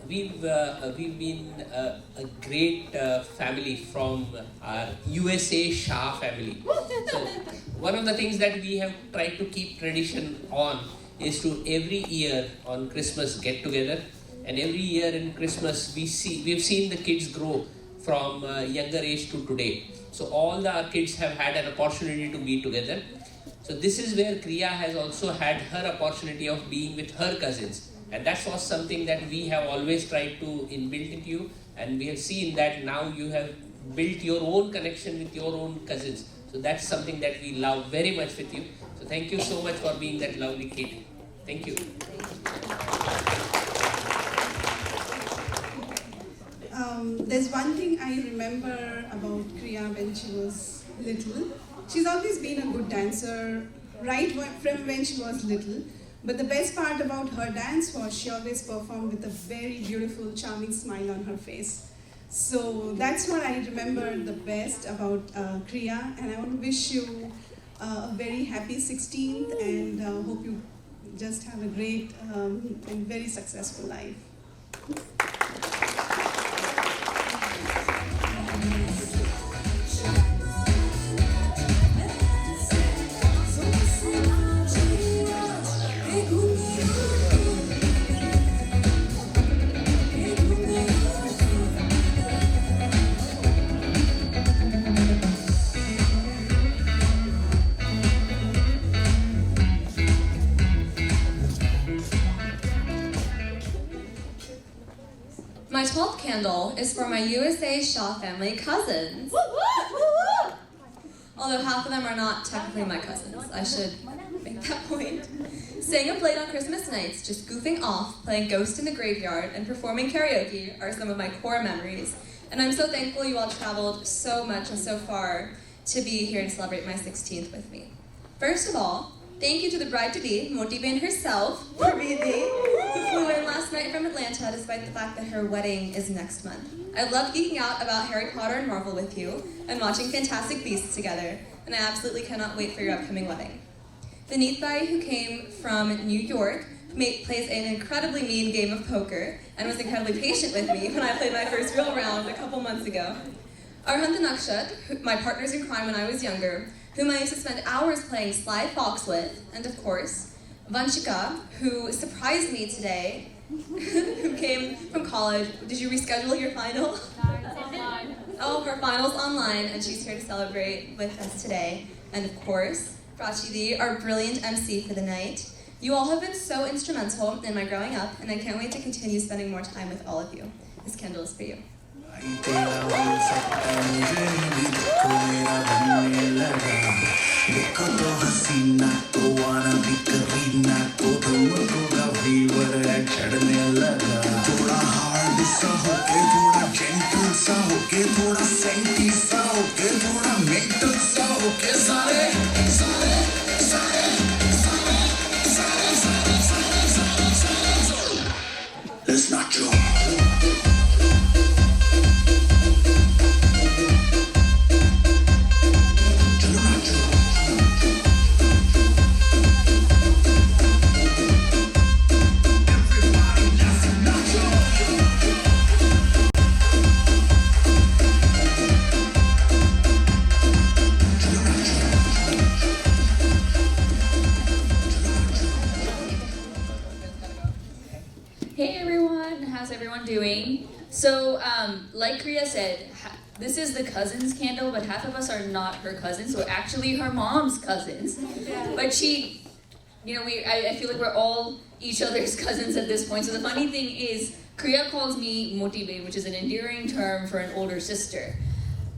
we've been a great family from our USA Shah family. So one of the things that we have tried to keep tradition on is to every year on Christmas get together, and every year in Christmas we've seen the kids grow from younger age to today. So all our kids have had an opportunity to be together. So this is where Kriya has also had her opportunity of being with her cousins, and that was something that we have always tried to inbuilt into you, and we have seen that now you have built your own connection with your own cousins. So that's something that we love very much with you. So thank you so much for being that lovely kid. Thank you. There's one thing I remember about Kriya when she was little. She's always been a good dancer, right from when she was little. But the best part about her dance was she always performed with a very beautiful, charming smile on her face. So that's what I remember the best about Kriya, and I want to wish you a very happy 16th, and hope you just have a great and very successful life. My 12th candle is for my USA Shaw family cousins. Although half of them are not technically my cousins. I should make that point. Staying up late on Christmas nights, just goofing off, playing Ghost in the Graveyard, and performing karaoke are some of my core memories. And I'm so thankful you all traveled so much and so far to be here to celebrate my 16th with me. First of all, thank you to the bride-to-be, Moti Bain herself, Parvidi, who flew in last night from Atlanta despite the fact that her wedding is next month. I love geeking out about Harry Potter and Marvel with you and watching Fantastic Beasts together, and I absolutely cannot wait for your upcoming wedding. The Neethbai, who came from New York, plays an incredibly mean game of poker and was incredibly patient with me when I played my first real round a couple months ago. Arhant Nakshat, my partners in crime when I was younger, whom I used to spend hours playing Sly Fox with, and of course, Vanshika, who surprised me today, who came from college. Did you reschedule your final? Oh, her final's online, and she's here to celebrate with us today. And of course, Prachi, our brilliant MC for the night. You all have been so instrumental in my growing up, and I can't wait to continue spending more time with all of you. This candle is for you. देखो तो हसीना तो वाना भी करीना तो तुमको का fever चढ़ने लगा थोड़ा हार्ड सा होके थोड़ा जेंटल सा होके थोड़ा सेंटी सा होके थोड़ा मेंटल सा होके सारे सारे सारे सारे सारे सारे सारे let's not joke. Doing. So, like Kriya said, this is the cousin's candle, but half of us are not her cousins, so actually her mom's cousins. But she, I feel like we're all each other's cousins at this point. So the funny thing is, Kriya calls me Motibe, which is an endearing term for an older sister.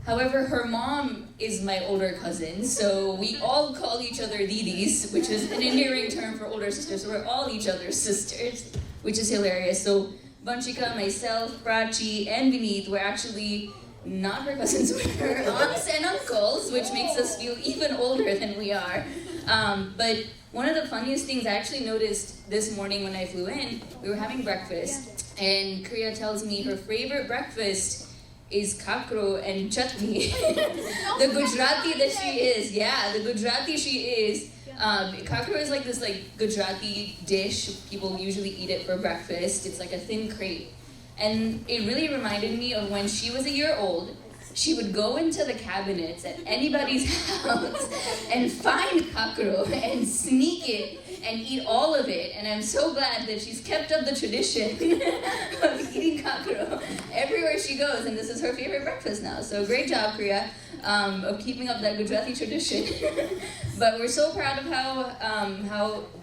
However, her mom is my older cousin, so we all call each other Didis, which is an endearing term for older sisters. So we're all each other's sisters, which is hilarious. So Vanshika, myself, Prachi, and Vineet were actually not her cousins, we're her aunts and uncles, which makes us feel even older than we are. But one of the funniest things I actually noticed this morning when I flew in, we were having breakfast, and Kriya tells me her favorite breakfast is kakro and chutney. The Gujarati that she is, the Gujarati she is. Kakro is like this Gujarati dish. People usually eat it for breakfast. It's like a thin crepe. And it really reminded me of when she was a year old. She would go into the cabinets at anybody's house and find kakro and sneak it and eat all of it. And I'm so glad that she's kept up the tradition of eating kakro everywhere she goes. And this is her favorite breakfast now. So great job, Kriya, of keeping up that Gujarati tradition. But we're so proud of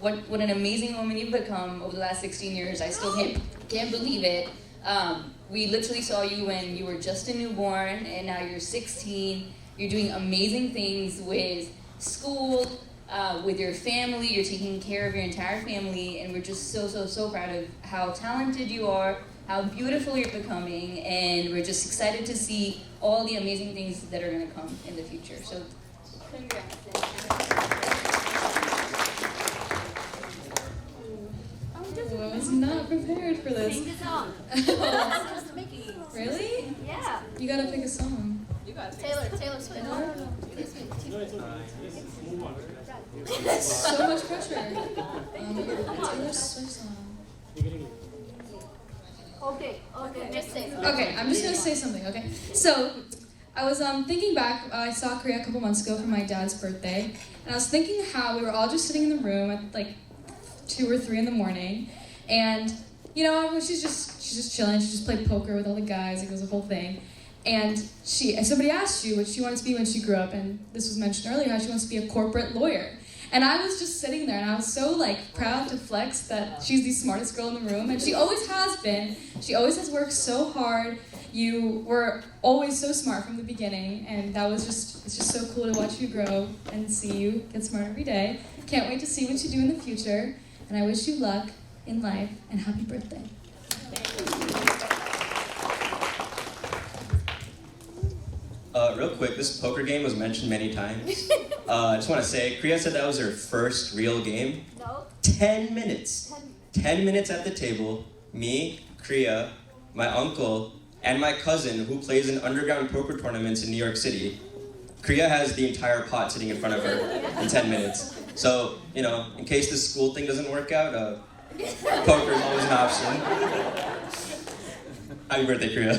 what an amazing woman you've become over the last 16 years. I still can't believe it. We literally saw you when you were just a newborn, and now you're 16. You're doing amazing things with school, with your family. You're taking care of your entire family, and we're just so proud of how talented you are, how beautiful you're becoming, and we're just excited to see all the amazing things that are going to come in the future. So, congrats. I was not prepared for this. Sing the song. Really? Yeah. You gotta pick a song. You got Taylor Swift. So much pressure. Taylor Swift song. Okay, just say something. Okay, I'm just gonna say something, okay? So, I was thinking back, I saw Kriya a couple months ago for my dad's birthday, and I was thinking how we were all just sitting in the room at like 2 or 3 in the morning, and you know, she's just chilling. She just played poker with all the guys. It was a whole thing. And somebody asked you what she wanted to be when she grew up, and this was mentioned earlier, how she wants to be a corporate lawyer. And I was just sitting there, and I was so like proud to flex that she's the smartest girl in the room, and she always has been. She always has worked so hard. You were always so smart from the beginning, and it's just so cool to watch you grow and see you get smart every day. Can't wait to see what you do in the future, and I wish you luck in life, and happy birthday. Real quick, this poker game was mentioned many times. I just want to say, Kriya said that was her first real game. No. 10 minutes. 10 minutes at the table, me, Kriya, my uncle, and my cousin who plays in underground poker tournaments in New York City. Kriya has the entire pot sitting in front of her in 10 minutes. So, you know, in case this school thing doesn't work out, poker is always an option. Happy birthday, Kriya.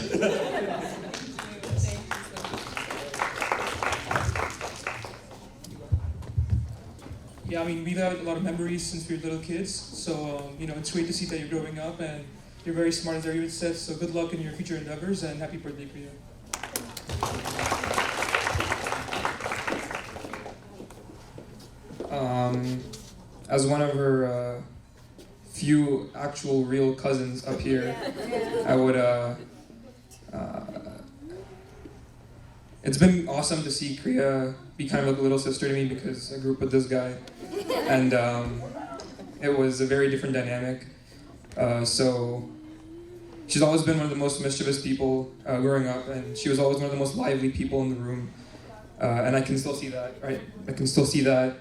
Yeah, I mean, we've had a lot of memories since we were little kids, so, you know, it's great to see that you're growing up, and you're very smart, as David said, so good luck in your future endeavors, and happy birthday, Kriya. As one of her few actual real cousins up here, I would, it's been awesome to see Kriya be kind of like a little sister to me because I grew up with this guy, and it was a very different dynamic. So she's always been one of the most mischievous people growing up, and she was always one of the most lively people in the room, and I can still see that, right? I can still see that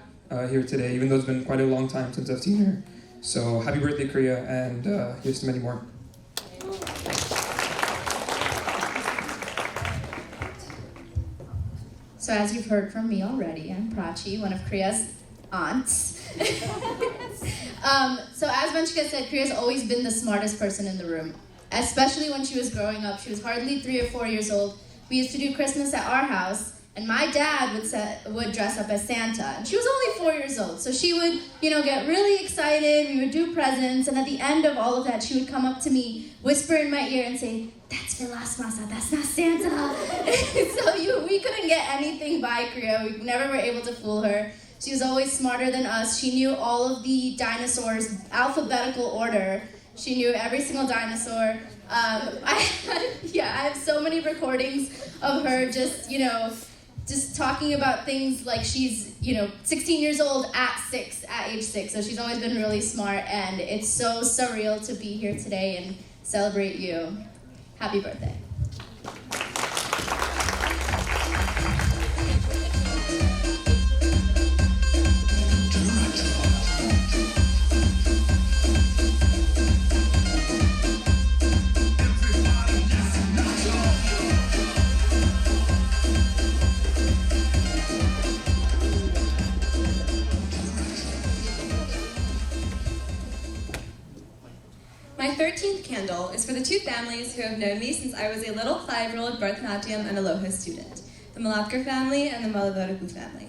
here today, even though it's been quite a long time since I've seen her. So happy birthday, Kriya, and here's to many more. So as you've heard from me already, I'm Prachi, one of Kriya's aunts. So as Vanshika said, Kriya's always been the smartest person in the room, especially when she was growing up. She was hardly 3 or 4 years old. We used to do Christmas at our house, and my dad would dress up as Santa. And she was only 4 years old, so she would, get really excited. We would do presents, and at the end of all of that, she would come up to me, whisper in my ear, and say, "That's Vilas Masa, that's not Santa." So we couldn't get anything by Kriya. We never were able to fool her. She was always smarter than us. She knew all of the dinosaurs, alphabetical order. She knew every single dinosaur. I have so many recordings of her just talking about things like she's, 16 years old at age 6. So she's always been really smart, and it's so surreal to be here today and celebrate you. Happy birthday. My 13th candle is for the two families who have known me since I was a little 5-year-old Bharatanatyam and Aloha student, the Malatkar family and the Malavarapu family.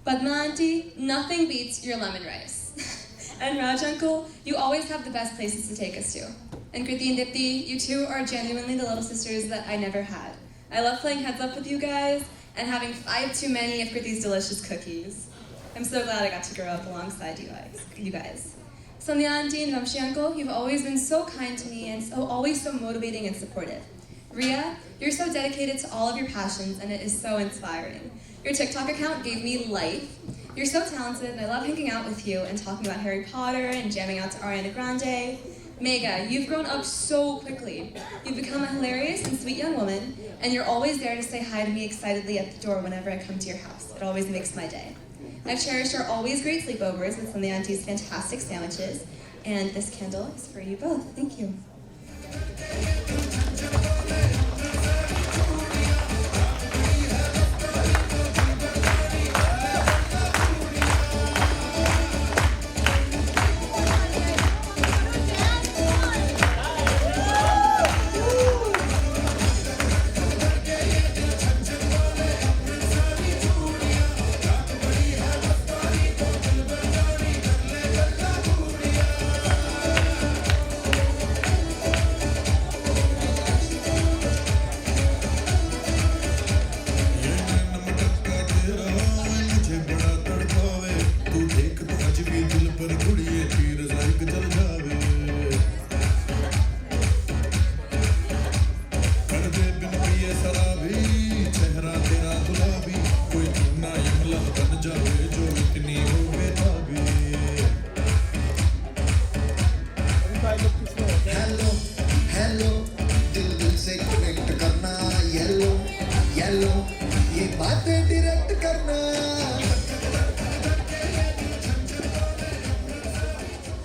Padma auntie, nothing beats your lemon rice. And Raj uncle, you always have the best places to take us to. And Kriti and Dipti, you two are genuinely the little sisters that I never had. I love playing heads up with you guys and having 5 too many of Kriti's delicious cookies. I'm so glad I got to grow up alongside you guys. Sonia auntie and Vamshi uncle, you've always been so kind to me and always so motivating and supportive. Ria, you're so dedicated to all of your passions and it is so inspiring. Your TikTok account gave me life. You're so talented and I love hanging out with you and talking about Harry Potter and jamming out to Ariana Grande. Mega, you've grown up so quickly. You've become a hilarious and sweet young woman and you're always there to say hi to me excitedly at the door whenever I come to your house. It always makes my day. I've cherished our always great sleepovers with some of the auntie's fantastic sandwiches, and this candle is for you both. Thank you.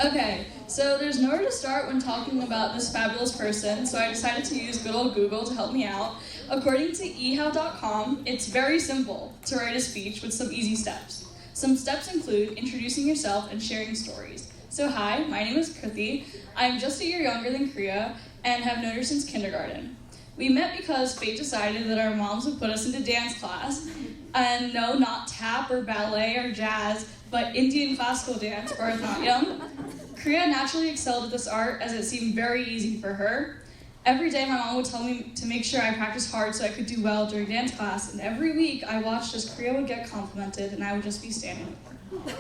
Okay, so there's nowhere to start when talking about this fabulous person, so I decided to use good old Google to help me out. According to ehow.com, it's very simple to write a speech with some easy steps. Some steps include introducing yourself and sharing stories. So hi, my name is Kriti. I'm just a year younger than Kriya and have known her since kindergarten. We met because fate decided that our moms would put us into dance class. And no, not tap or ballet or jazz, but Indian classical dance or Bharatanatyam. Kriya naturally excelled at this art as it seemed very easy for her. Every day my mom would tell me to make sure I practiced hard so I could do well during dance class, and every week I watched as Kriya would get complimented and I would just be standing there.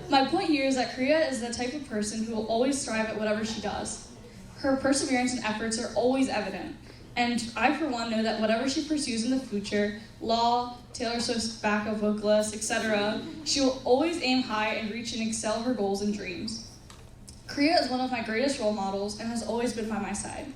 My point here is that Kriya is the type of person who will always strive at whatever she does. Her perseverance and efforts are always evident, and I for one know that whatever she pursues in the future, law, Taylor Swift's backup vocalist, etc., she will always aim high and reach and excel her goals and dreams. Kriya is one of my greatest role models and has always been by my side.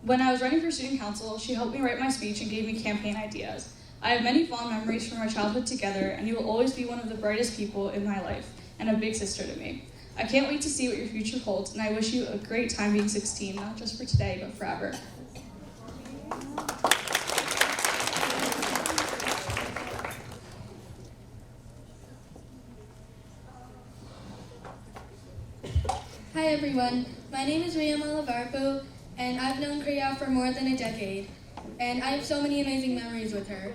When I was running for student council, she helped me write my speech and gave me campaign ideas. I have many fond memories from our childhood together, and you will always be one of the brightest people in my life and a big sister to me. I can't wait to see what your future holds, and I wish you a great time being 16, not just for today, but forever. Hi everyone, my name is Ria Malavarpu, and I've known Kriya for more than a decade, and I have so many amazing memories with her.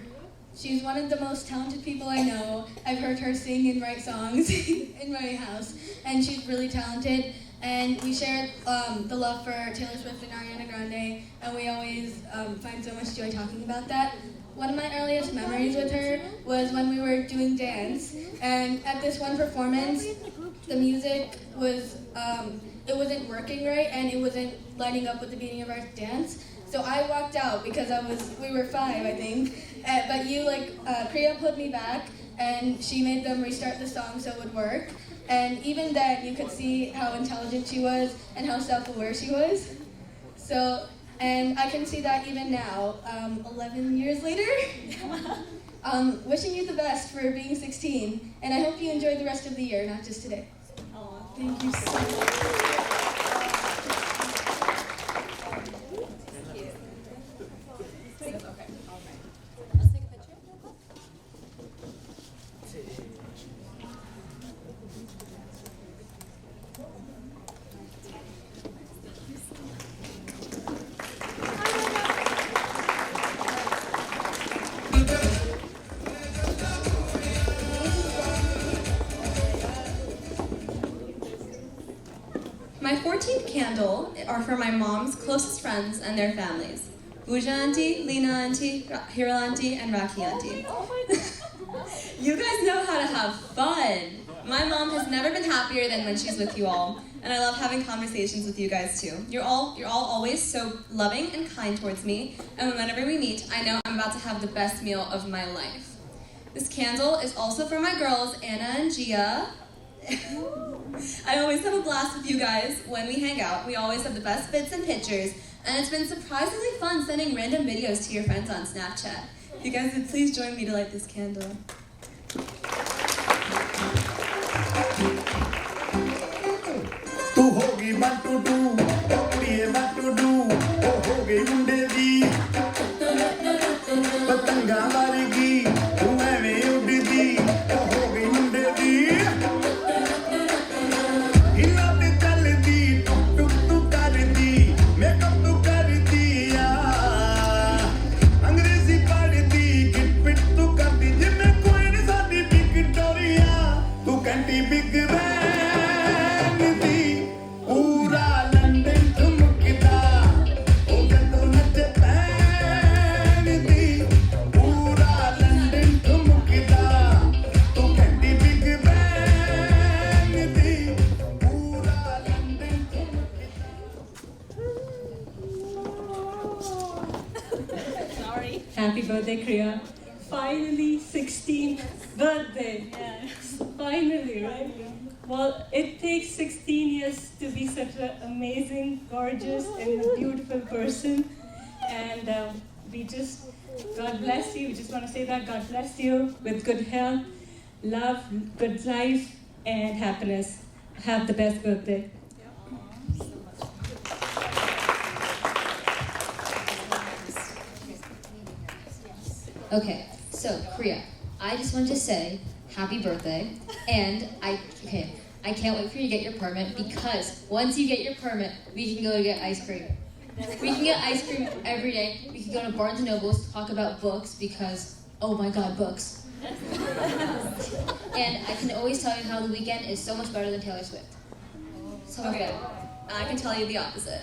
She's one of the most talented people I know. I've heard her sing and write songs in my house, and she's really talented, and we share the love for Taylor Swift and Ariana Grande, and we always find so much joy talking about that. One of my earliest memories with her was when we were doing dance, and at this one performance, the music was, it wasn't working right, and it wasn't lining up with the beating of our dance. So I walked out because we were 5, I think. But Kriya pulled me back, and she made them restart the song so it would work. And even then, you could see how intelligent she was and how self-aware she was. So, and I can see that even now, 11 years later. Wishing you the best for being 16, and I hope you enjoy the rest of the year, not just today. Thank you so much. My 14th candle are for my mom's closest friends and their families. Pooja auntie, Leena auntie, Hira auntie, and Rakhi auntie. You guys know how to have fun. My mom has never been happier than when she's with you all, and I love having conversations with you guys too. You're all always so loving and kind towards me, and whenever we meet, I know I'm about to have the best meal of my life. This candle is also for my girls, Anna and Gia. I always have a blast with you guys when we hang out. We always have the best bits and pictures, and it's been surprisingly fun sending random videos to your friends on Snapchat. If you guys would please join me to light this candle. तू होगी what to do, कुड़िए what to do, ओ हो गई मुंडे दी, पतंगा मारेगी, तू ऐਵੇਂ उड़दी, ओ हो गई मुंडे दी, हिला ते चलदी, टुक टुक तू करदी, मेकअप तू करदी या, अंग्रेजी पढ़दी, गिट पिट तू करदी, जिम्मे कोई नहीं साडी विक्टोरिया, तू कंटी big Happy birthday, Kriya. Finally, 16th birthday. Yes. Finally, right? Well, it takes 16 years to be such an amazing, gorgeous, and beautiful person. And God bless you. We just want to say that God bless you with good health, love, good life, and happiness. Have the best birthday. Okay, so Kriya, I just wanted to say happy birthday, and I can't wait for you to get your permit, because once you get your permit, we can go to get ice cream. We can get ice cream every day. We can go to Barnes & Noble's, talk about books, because, oh my god, books. And I can always tell you how The Weeknd is so much better than Taylor Swift. So much better. I can tell you the opposite.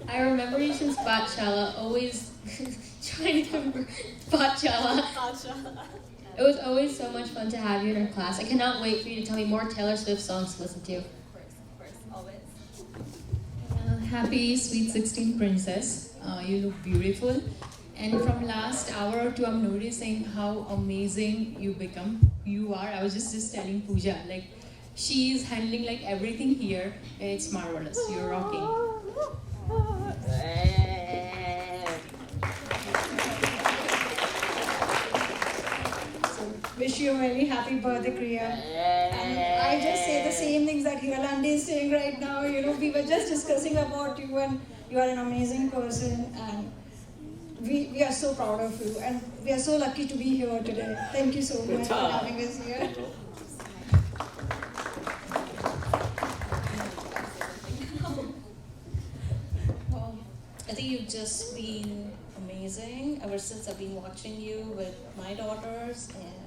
I remember you since Bachala, always trying to remember Bachala. It was always so much fun to have you in our class. I cannot wait for you to tell me more Taylor Swift songs to listen to. Of course, always. Happy sweet 16th princess. You look beautiful. And from last hour or two, I'm noticing how amazing you are. I was just telling Pooja, like, she is handling like everything here. It's marvelous. You're rocking. Wish you a very happy birthday, Kriya. And I just say the same things that Hiralandi is saying right now. You know, we were just discussing about you, and you are an amazing person, and we are so proud of you, and we are so lucky to be here today. Thank you so much for having us here. I think you've just been amazing ever since I've been watching you with my daughters and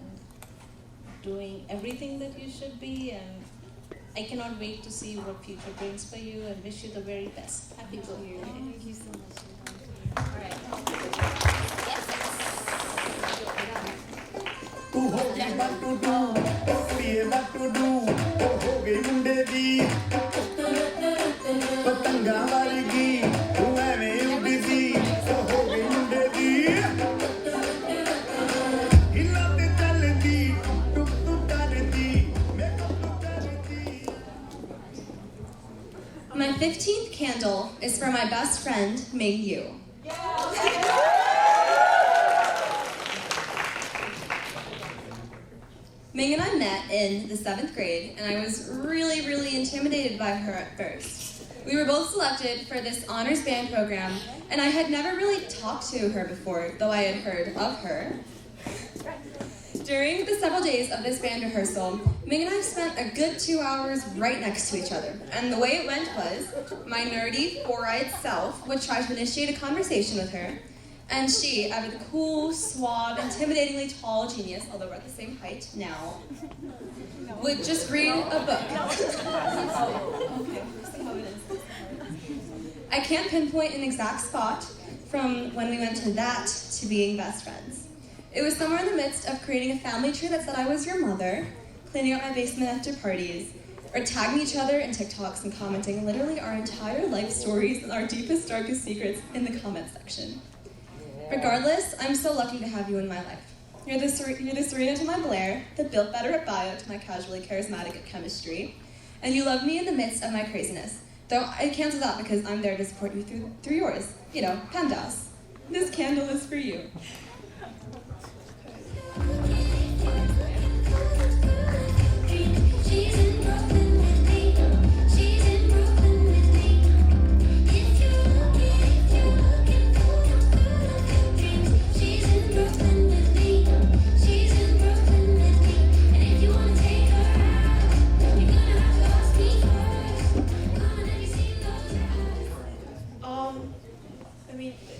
doing everything that you should be, and I cannot wait to see what future brings for you, and wish you the very best. Happy birthday. Thank you so much. तू होगी what to do, कुड़िए what to do, ओ हो गई मुंडे दी, पतंगा मारेगी, तू ऐਵੇਂ उड़दी, ओ हो गई मुंडे दी, हिला 15th candle is for my best friend, Ming Yu. Ming and I met in the 7th grade, and I was really, really intimidated by her at first. We were both selected for this honors band program, and I had never really talked to her before, though I had heard of her. During the several days of this band rehearsal, Ming and I spent a good 2 hours right next to each other. And the way it went was, my nerdy, four-eyed self would try to initiate a conversation with her, and she, ever the cool, suave, intimidatingly tall genius, although we're at the same height now, would just read a book. I can't pinpoint an exact spot from when we went to that to being best friends. It was somewhere in the midst of creating a family tree that said I was your mother, cleaning out my basement after parties, or tagging each other in TikToks and commenting literally our entire life stories and our deepest, darkest secrets in the comment section. Regardless, I'm so lucky to have you in my life. You're the Serena to my Blair, the built better at bio to my casually charismatic at chemistry, and you love me in the midst of my craziness. Though I cancel that because I'm there to support you through yours. You know, PEMDAS. This candle is for you.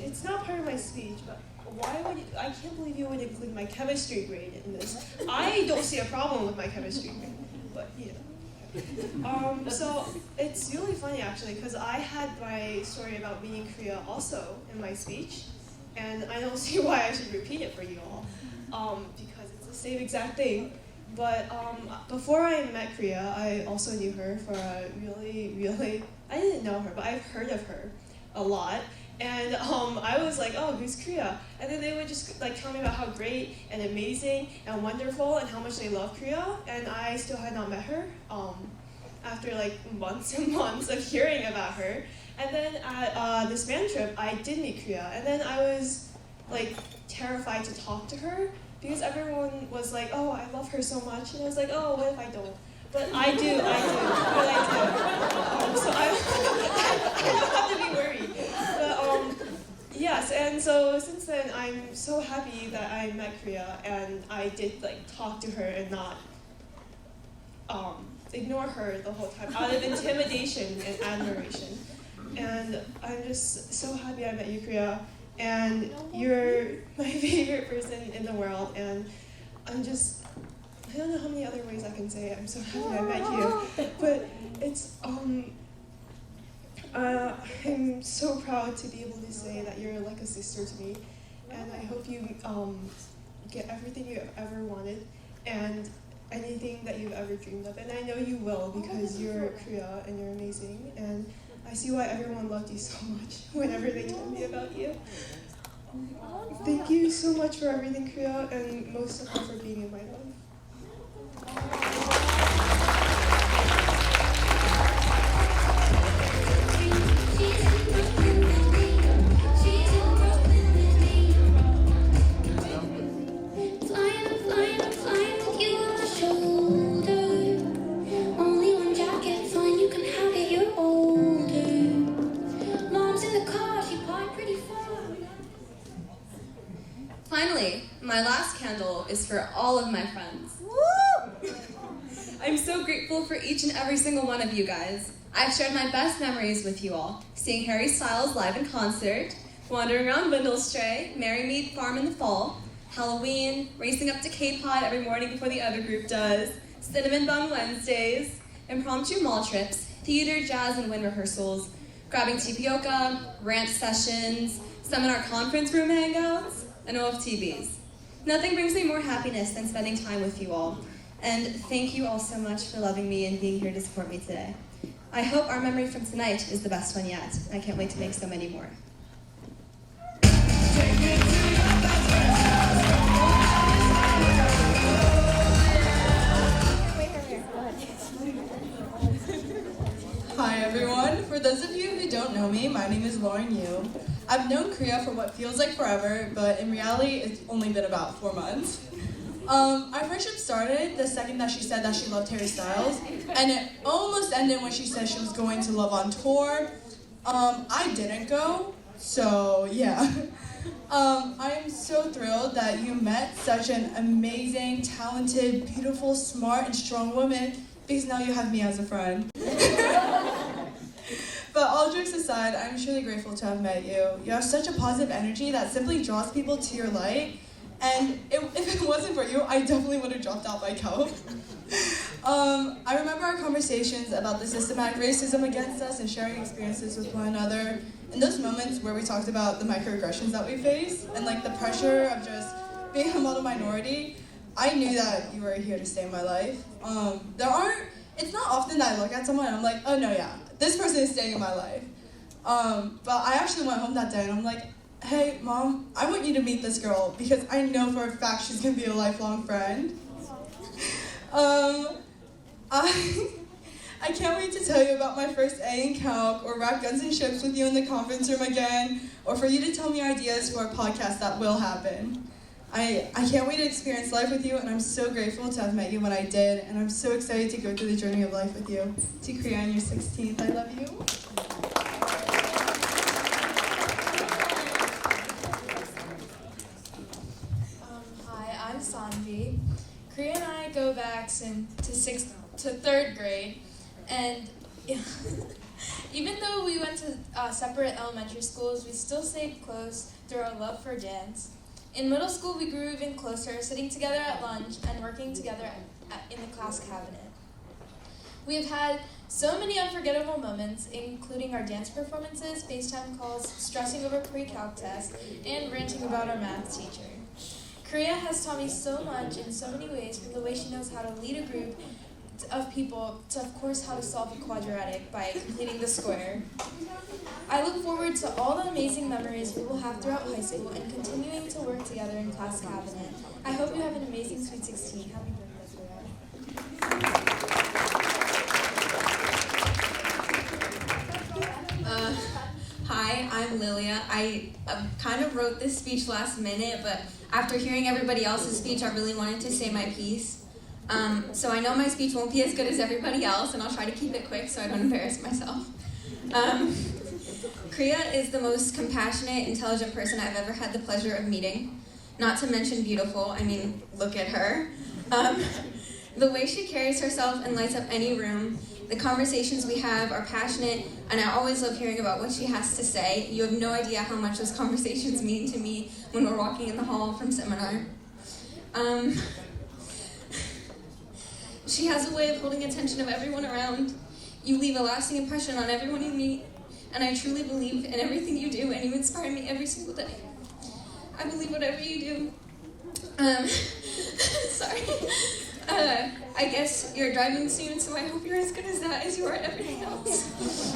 It's not part of my speech, but why would you, I can't believe you would include my chemistry grade in this. I don't see a problem with my chemistry grade, but you know. So it's really funny actually, because I had my story about meeting Kriya also in my speech, and I don't see why I should repeat it for you all, because it's the same exact thing. But before I met Kriya, I also knew her for a really, I didn't know her, but I've heard of her a lot. And I was like, oh, who's Kriya? And then they would just like tell me about how great and amazing and wonderful and how much they love Kriya. And I still had not met her after like months and months of hearing about her. And then at this band trip, I did meet Kriya. And then I was like terrified to talk to her because everyone was like, oh, I love her so much. And I was like, oh, what if I don't? But I do, but I do. So I don't have to be worried. But yes, and so since then I'm so happy that I met Kriya and I did like talk to her and not ignore her the whole time out of intimidation and admiration. And I'm just so happy I met you, Kriya, and you're my favorite person in the world, and I don't know how many other ways I can say it. I'm so happy I met you, but it's I'm so proud to be able to say that you're like a sister to me, and I hope you get everything you have ever wanted and anything that you've ever dreamed of, and I know you will because you're Kriya and you're amazing, and I see why everyone loved you so much whenever they told me about you. Thank you so much for everything, Kriya, and most of all for being in my life. Finally, my last candle is for all of my friends. Woo! I'm so grateful for each and every single one of you guys. I've shared my best memories with you all, seeing Harry Styles live in concert, wandering around Windlestray, Merrymead Farm in the fall, Halloween, racing up to K-Pod every morning before the other group does, Cinnamon Bun Wednesdays, impromptu mall trips, theater, jazz, and wind rehearsals, grabbing tapioca, rant sessions, seminar conference room hangouts, and OFTVs. Nothing brings me more happiness than spending time with you all. And thank you all so much for loving me and being here to support me today. I hope our memory from tonight is the best one yet. I can't wait to make so many more. Hi, Hi everyone. For those of you who don't know me, my name is Lauren Yu. I've known Kriya for what feels like forever, but in reality, it's only been about 4 months. Our friendship started the second that she said that she loved Harry Styles, and it almost ended when she said she was going to Love on Tour. I didn't go, so yeah. I am so thrilled that you met such an amazing, talented, beautiful, smart, and strong woman, because now you have me as a friend. But all jokes aside, I'm truly grateful to have met you. You have such a positive energy that simply draws people to your light. And if it wasn't for you, I definitely would have dropped out by now. I remember our conversations about the systematic racism against us and sharing experiences with one another. In those moments where we talked about the microaggressions that we face and like the pressure of just being a model minority, I knew that you were here to stay in my life. It's not often that I look at someone and I'm like, oh no, yeah, this person is staying in my life. But I actually went home that day and I'm like, hey, Mom, I want you to meet this girl because I know for a fact she's gonna be a lifelong friend. I can't wait to tell you about my first A in Calc, or wrap Guns and Ships with you in the conference room again, or for you to tell me ideas for a podcast that will happen. I can't wait to experience life with you, and I'm so grateful to have met you when I did, and I'm so excited to go through the journey of life with you. To Kriya on your 16th, I love you. Hi, I'm Sanvi. Kriya and I go back to third grade, and even though we went to separate elementary schools, we still stayed close through our love for dance. In middle school, we grew even closer, sitting together at lunch and working together in the class cabinet. We have had so many unforgettable moments, including our dance performances, FaceTime calls, stressing over pre-calc tests, and ranting about our math teacher. Kriya has taught me so much in so many ways, from the way she knows how to lead a group of people to, of course, how to solve a quadratic by completing the square. I look forward to all the amazing memories we will have throughout high school and continuing to work together in class cabinet. I hope you have an amazing Sweet 16. Happy birthday, Kriya. Hi, I'm Lilia. I kind of wrote this speech last minute, but after hearing everybody else's speech, I really wanted to say my piece. So I know my speech won't be as good as everybody else, and I'll try to keep it quick so I don't embarrass myself. Kriya is the most compassionate, intelligent person I've ever had the pleasure of meeting. Not to mention beautiful. I mean, look at her. The way she carries herself and lights up any room, the conversations we have are passionate, and I always love hearing about what she has to say. You have no idea how much those conversations mean to me when we're walking in the hall from seminar. She has a way of holding attention of everyone around. You leave a lasting impression on everyone you meet, and I truly believe in everything you do, and you inspire me every single day. I believe whatever you do. Sorry. I guess you're driving soon, so I hope you're as good as that as you are at everything else.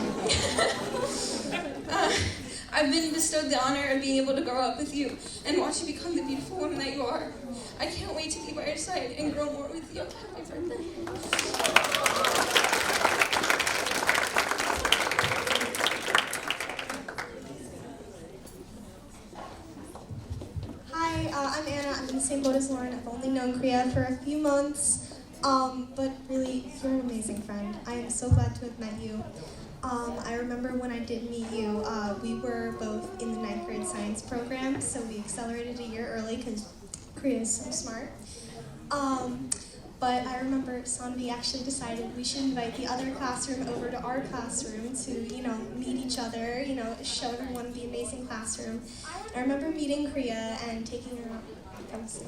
I've been bestowed the honor of being able to grow up with you and watch you become the beautiful woman that you are. I can't wait to be by your side and grow more with you. Happy birthday. Hi, I'm Anna. I'm in the same boat as Lauren. I've only known Kriya for a few months, but really, you're an amazing friend. I am so glad to have met you. I remember when I did meet you, we were both in the 9th grade science program, so we accelerated a year early because Kriya is so smart. But I remember Sanvi actually decided we should invite the other classroom over to our classroom to, meet each other, show everyone the amazing classroom. I remember meeting Kriya and taking her out. Come see.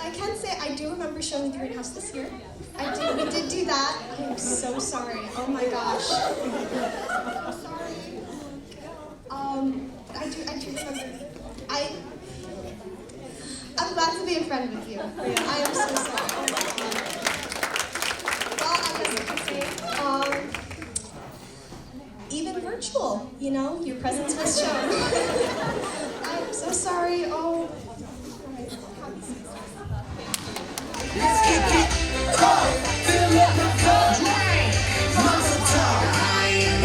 I can say I do remember showing the greenhouse this year. We did do that. I'm so sorry. Oh my gosh. Sorry. I do remember. I'm glad to be a friend with you. I am so sorry. Oh my god. Well, I guess I can say, even for virtual. You know, your presence was shown. I'm so sorry. Oh. Let's kick it, fill up the cup, Mazel tov.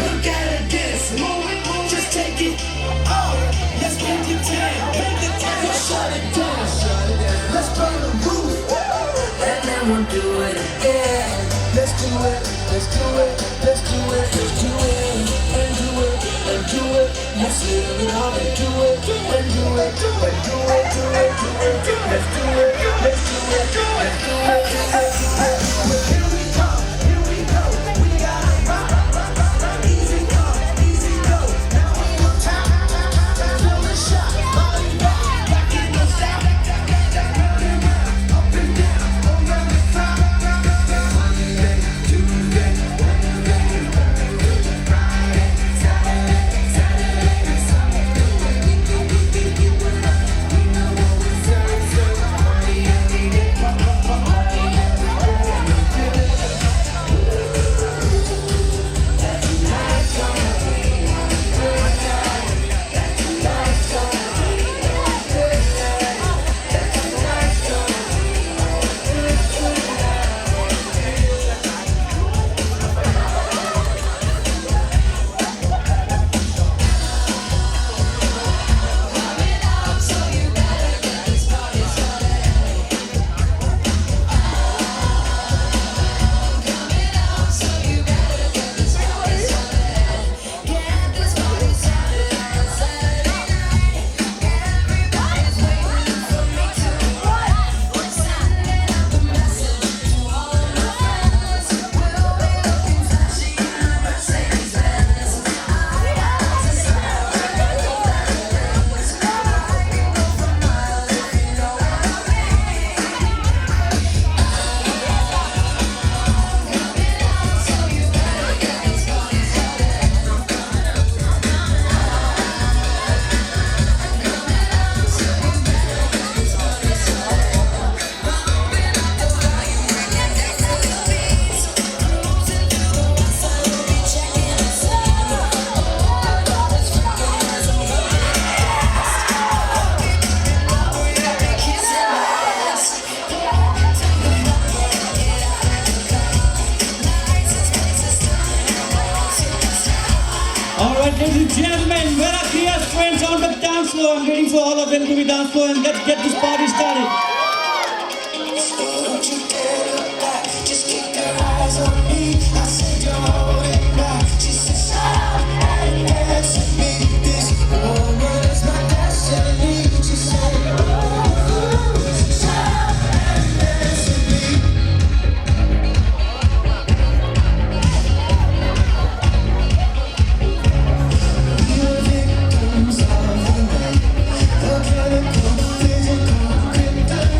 Look at her dance, move, just take it. Let's make it down, let's shut it down, let's burn the roof, and then we'll do it again. Let's do it, let's do it, let's do it, let's do it, and do it, and do it. Let's live it up and do it, and do it, and do it, do it, do it. Let's do it, let's do it, let's do it, do it. Here we go, we gotta rock, easy come, easy go. Now one more time, feel the shot, body back in the south, round and round, up and down, around the clock. Monday, Tuesday, Wednesday, Thursday, Friday, Saturday, and Sunday. We know what we serve, party every day, party every day. That tonight's gonna be a good night. That tonight's gonna be a good night. That tonight's gonna be a good Alright, ladies and gentlemen, where are Kriya's friends on the dance floor? I'm waiting for all of them to be dance floor and let's get this party started. Don't you dare look back, just keep your eyes on me. I said you're holding back. She said shut up and dance with me. This woman is my destiny. She said ooh, shut up and dance with me. We were victims of the night. The chemical, physical, kryptonite.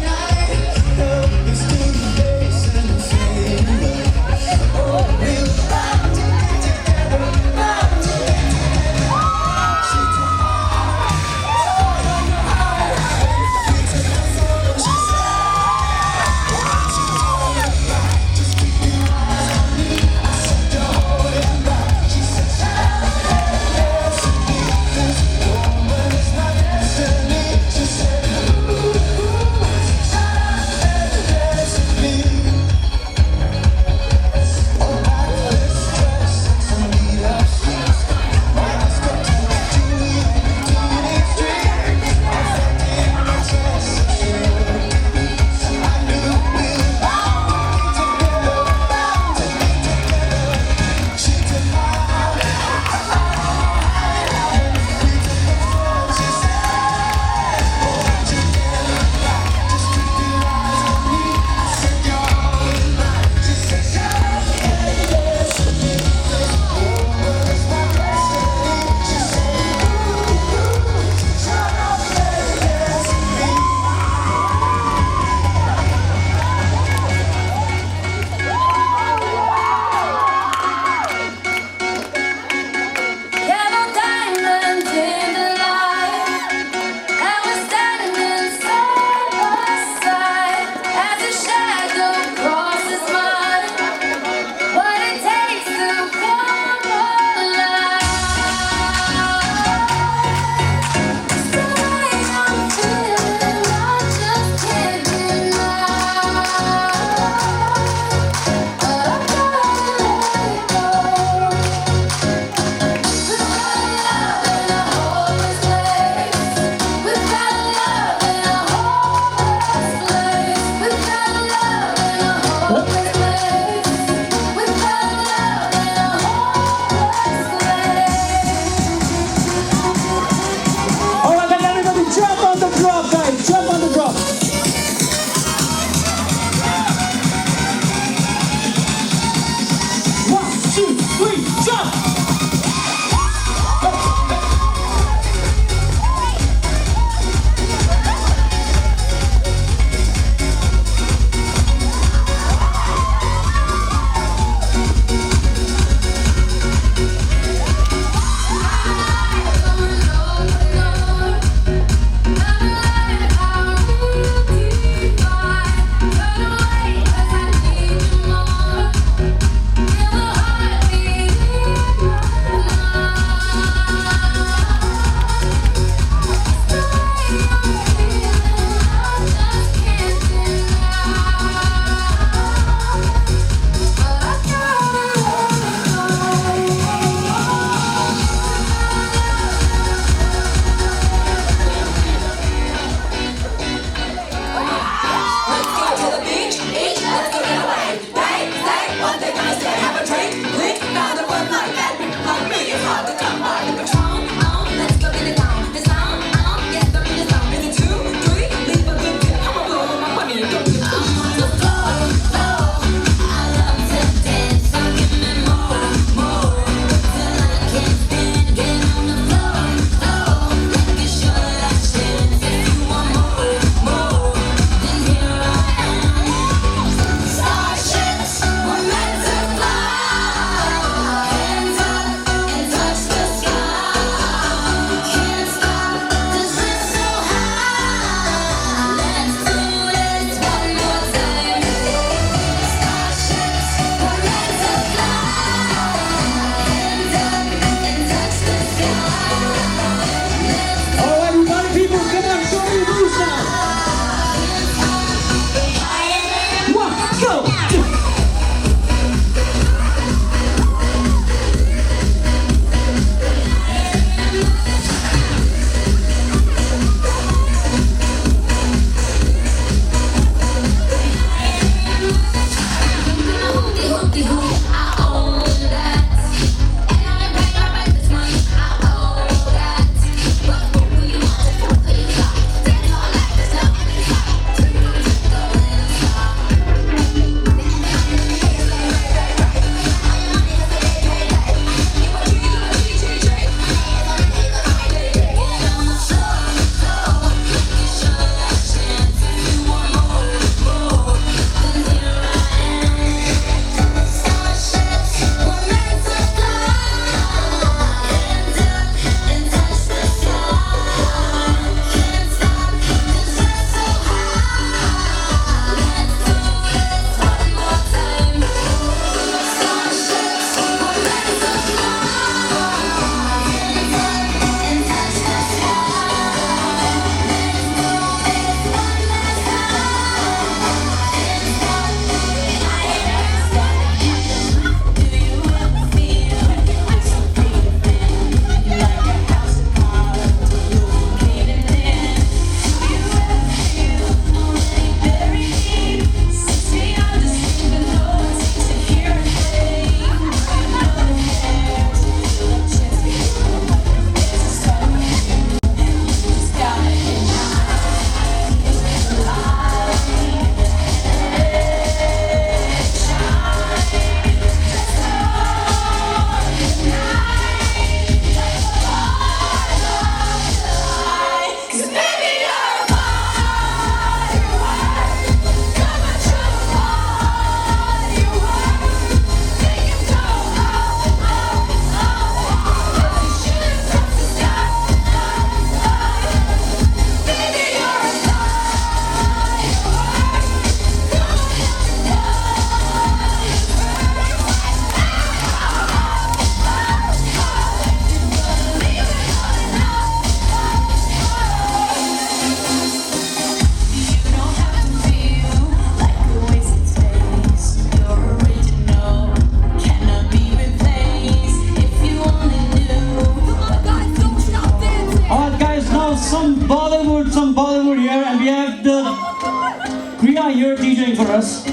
you're DJing for us.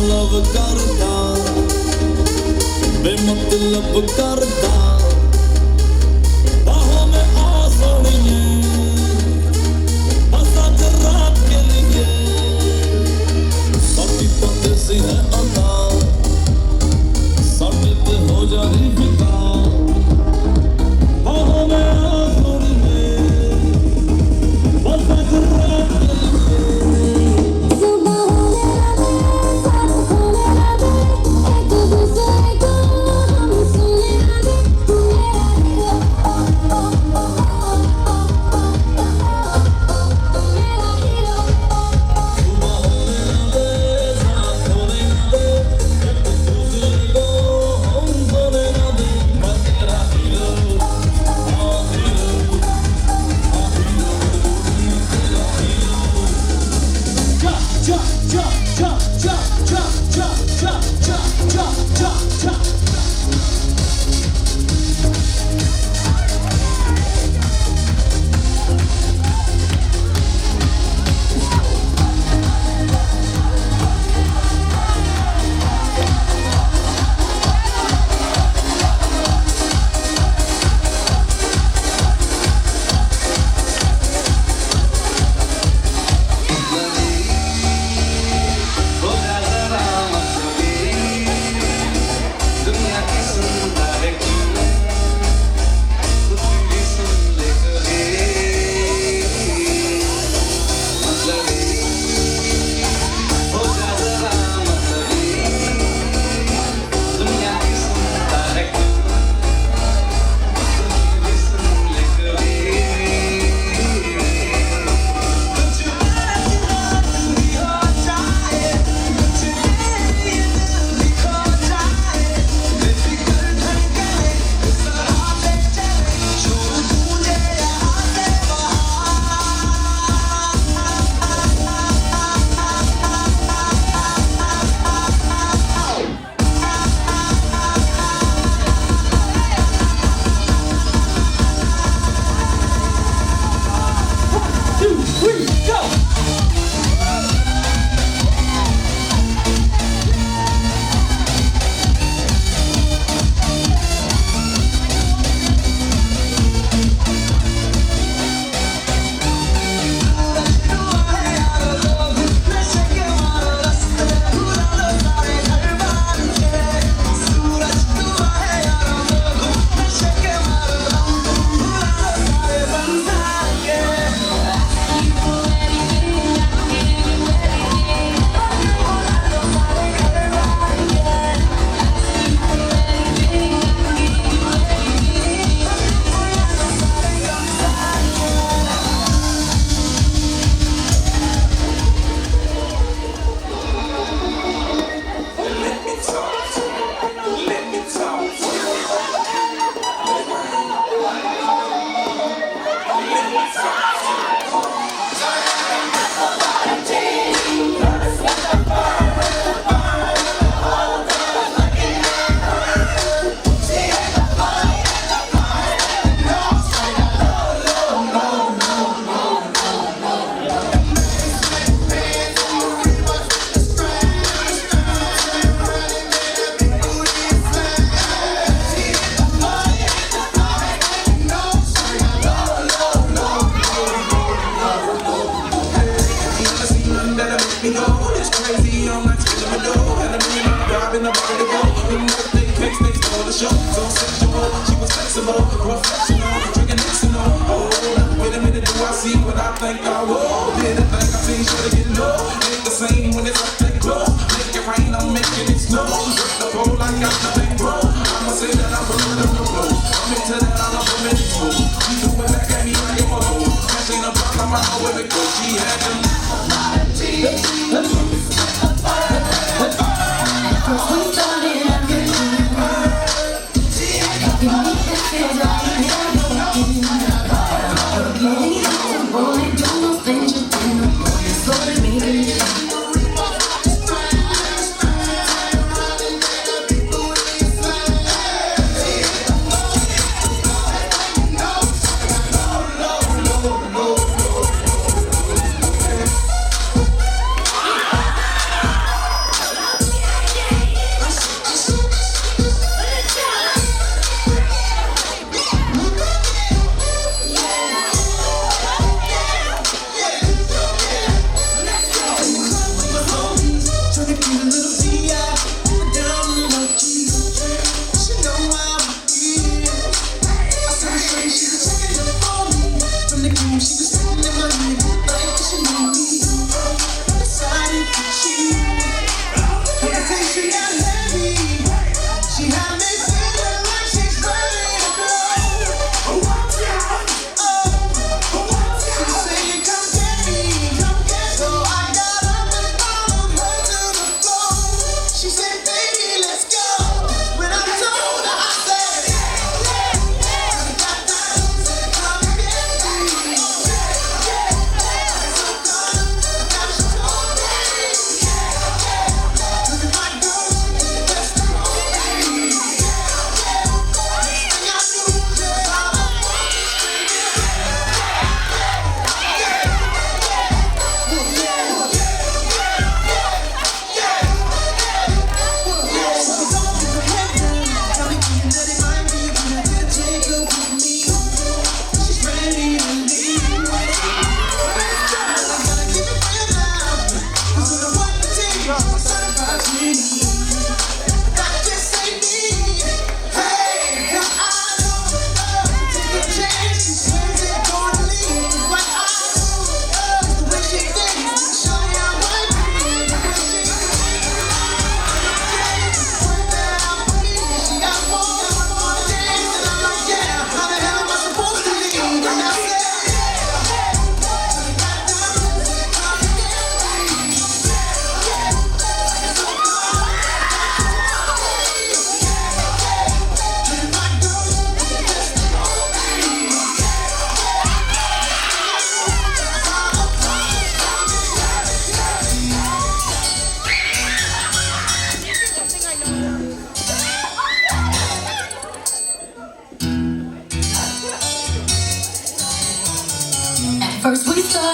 love karda, bematlab karda, baahon mein aa soniye, bas aaj raat ke liye, baaki to kaisi hai ada, saade pe ho jaye fida, baahon mein aa soniye, bas aaj raat ke liye.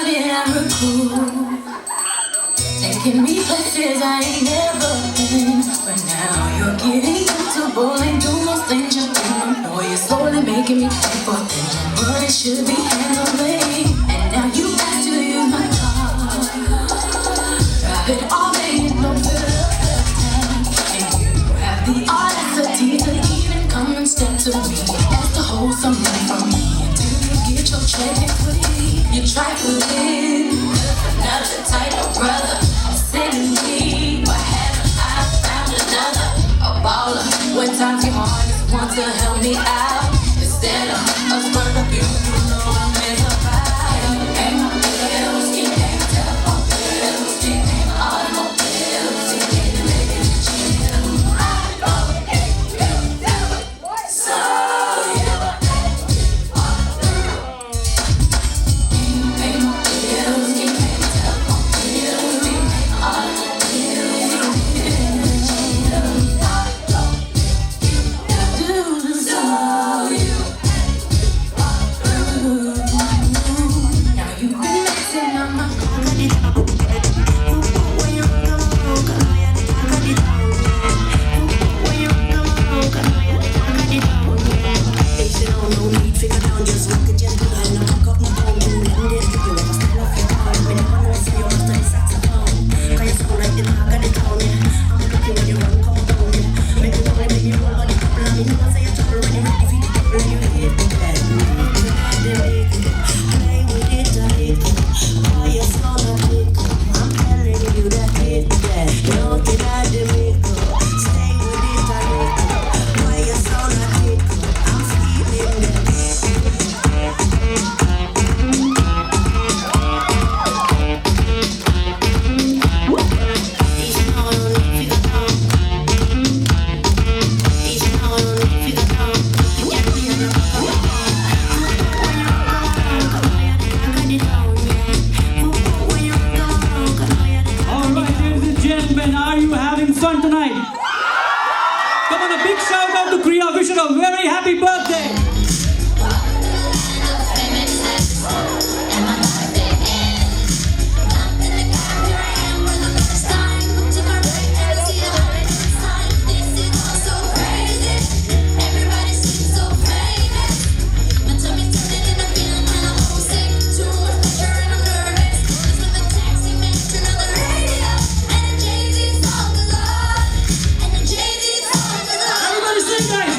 funny and we're cool. Taking me places I ain't never been. But now you're getting comfortable and do most things you do. Boy, you're slowly making me pay for things money should be handling. And now you have to use my car. Drive it all, make it no better. And you have the audacity to even come and step to me. Ask to hold some money from me until you get your check and quit. You try to win another type of brother. Sending me, but haven't I found another? A baller. When times get hard, just want to help me out. Instead of us burn up you know I'm miserable. Ain't my bills, you can't tell my bills. You ain't my automobiles. You can't make it chill. So you ain't my bills, you can't tell my bills. You ain't my automobiles. You can't make it chill. So you now you've been messing on my fun tonight. Come on, a big shout out to Kriya. Wish her a very happy birthday. Everybody sing, guys!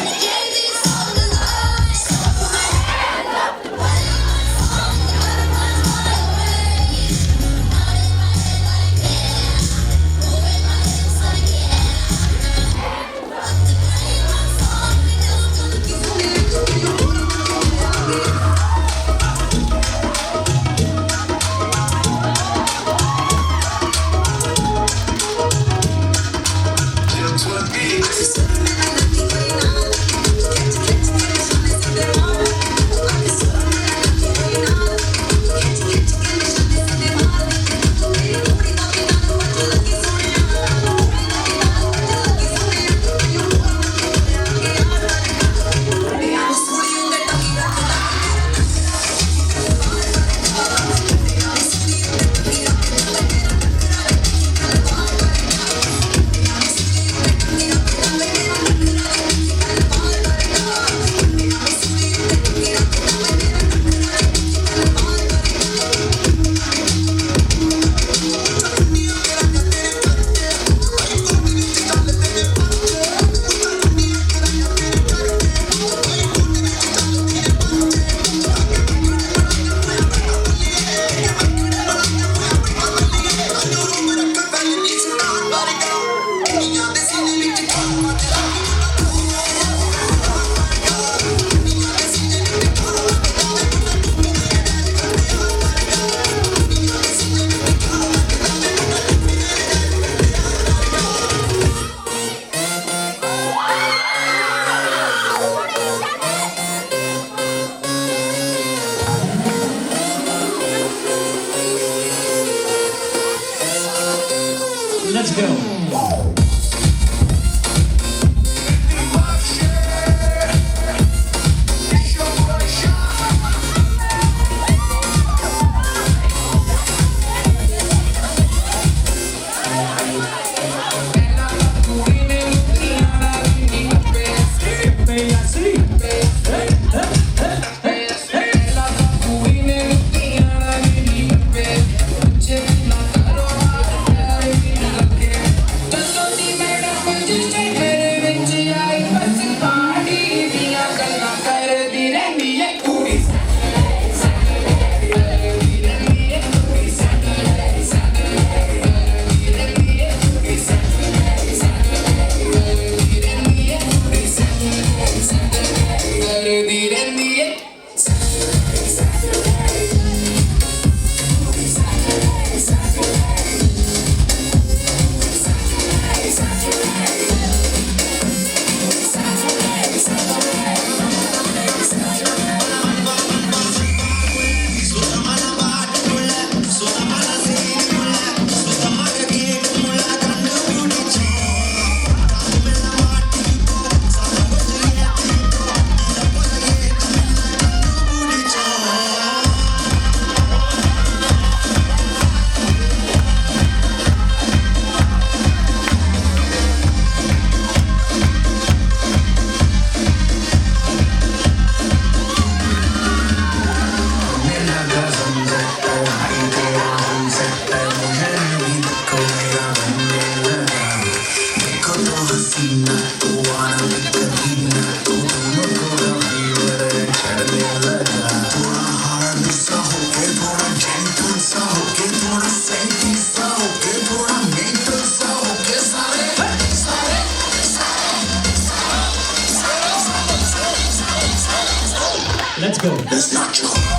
go. It's natural.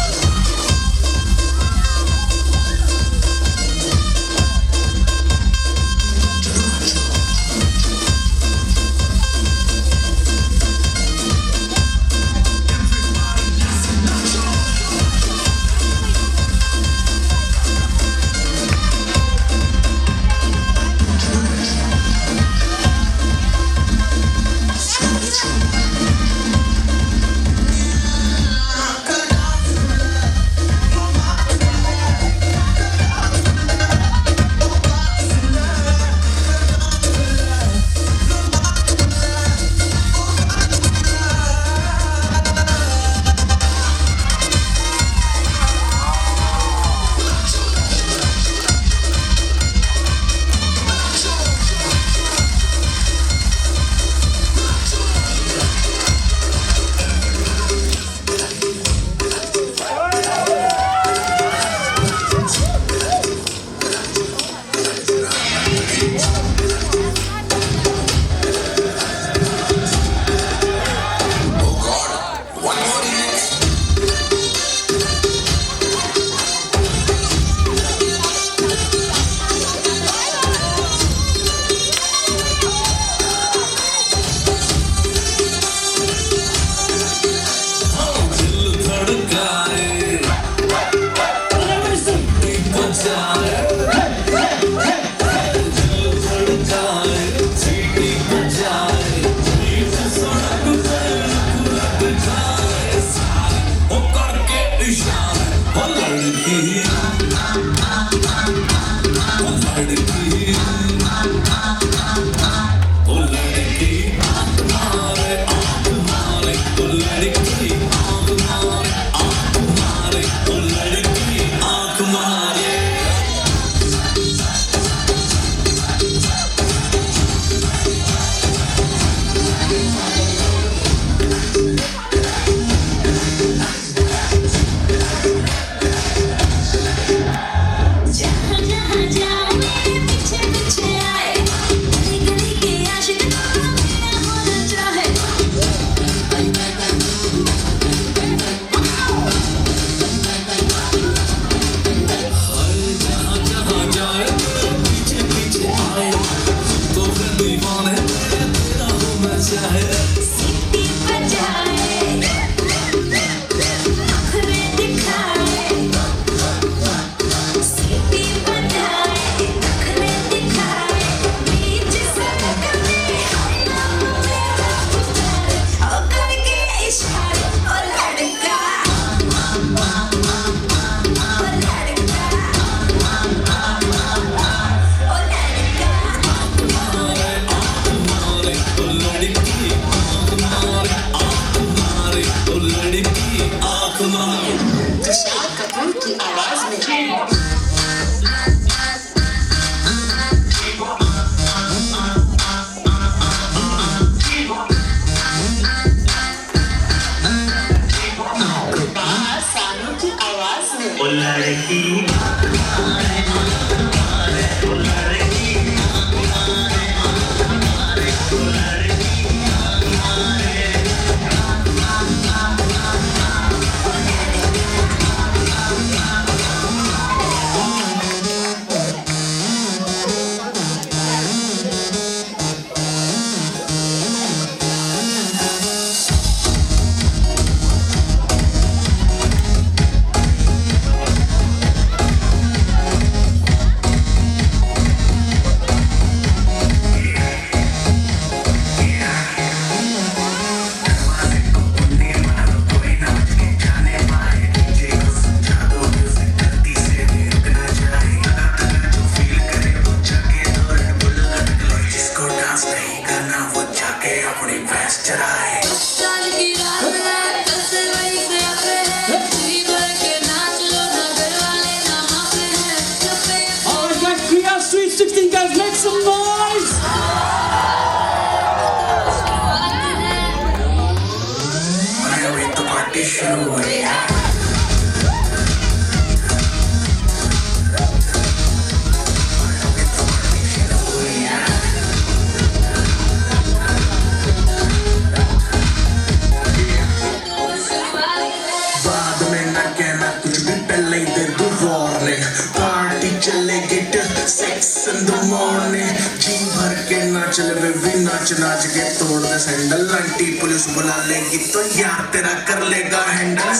नाच नाच के तोड़ दे sandal aunty police बुला लेगी तो यार तेरा कर लेगा हैंडल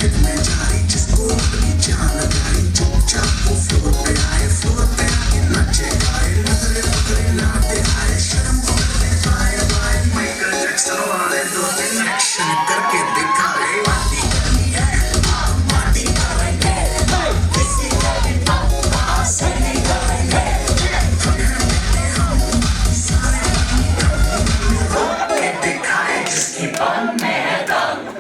हिट में जारी जिसको अपनी जान प्यारी चुपचाप वो फ्लोर पे आए नाचे गाए नखरे ना दे आए शर्म को करने पाए बाय माइकल जैक्सन वाले दो तीन एक्शन करके दिखाए माटी करनी है माटी करेंगे किसी का भी पापा सही करेंगे जिसकी बात में है दम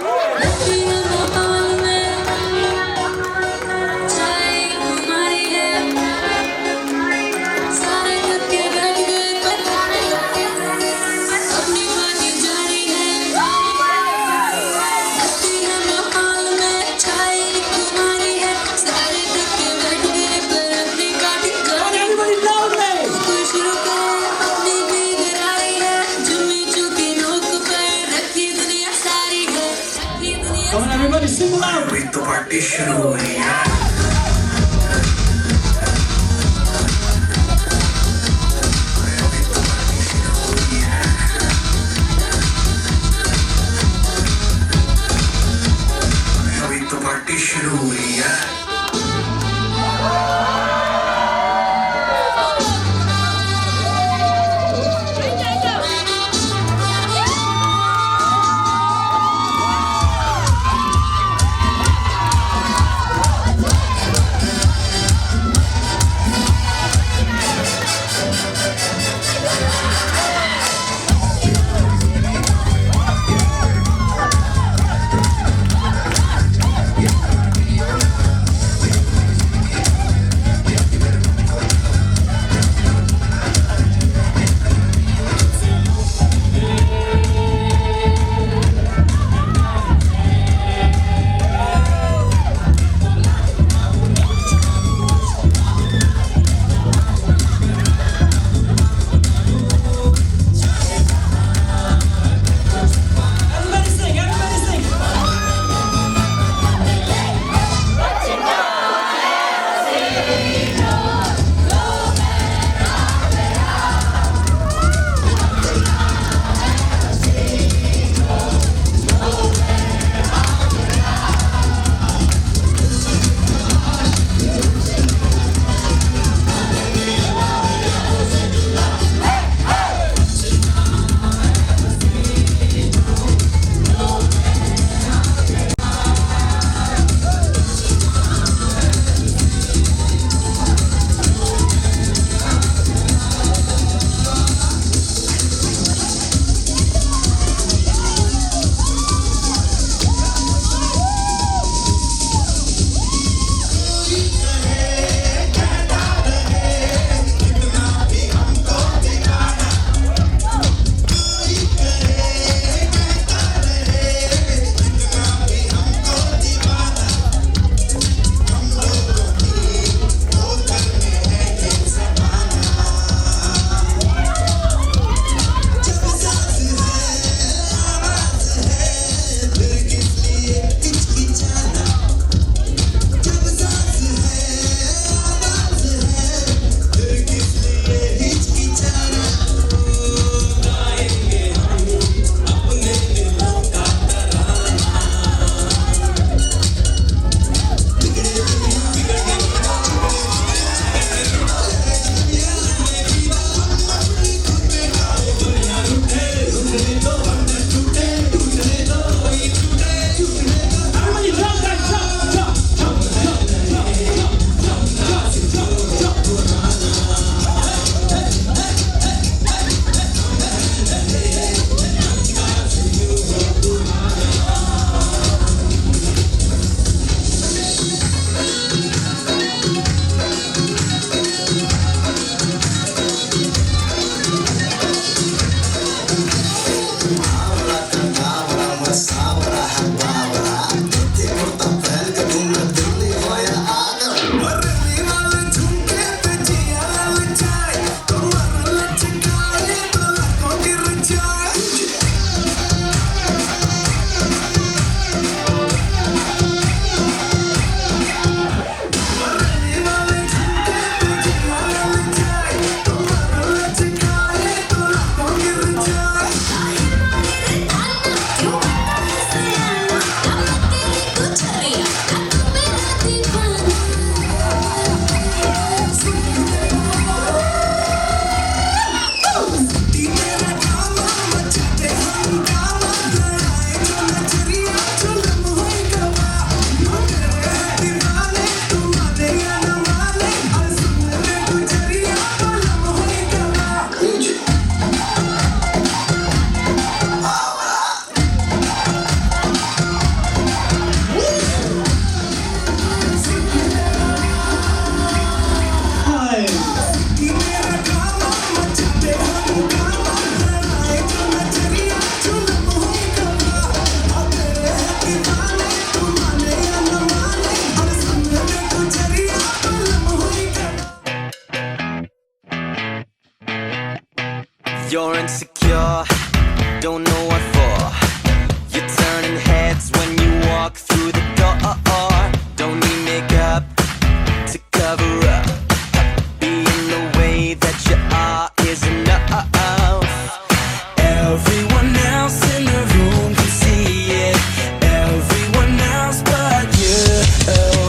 Come on, everybody, sing aloud. अभी तो पार्टी शुरू हुई है अभी तो पार्टी शुरू हुई है insecure, don't know what for. You're turning heads when you walk through the door. Don't need makeup to cover up. Being the way that you are is enough. Everyone else in the room can see it. Everyone else but you.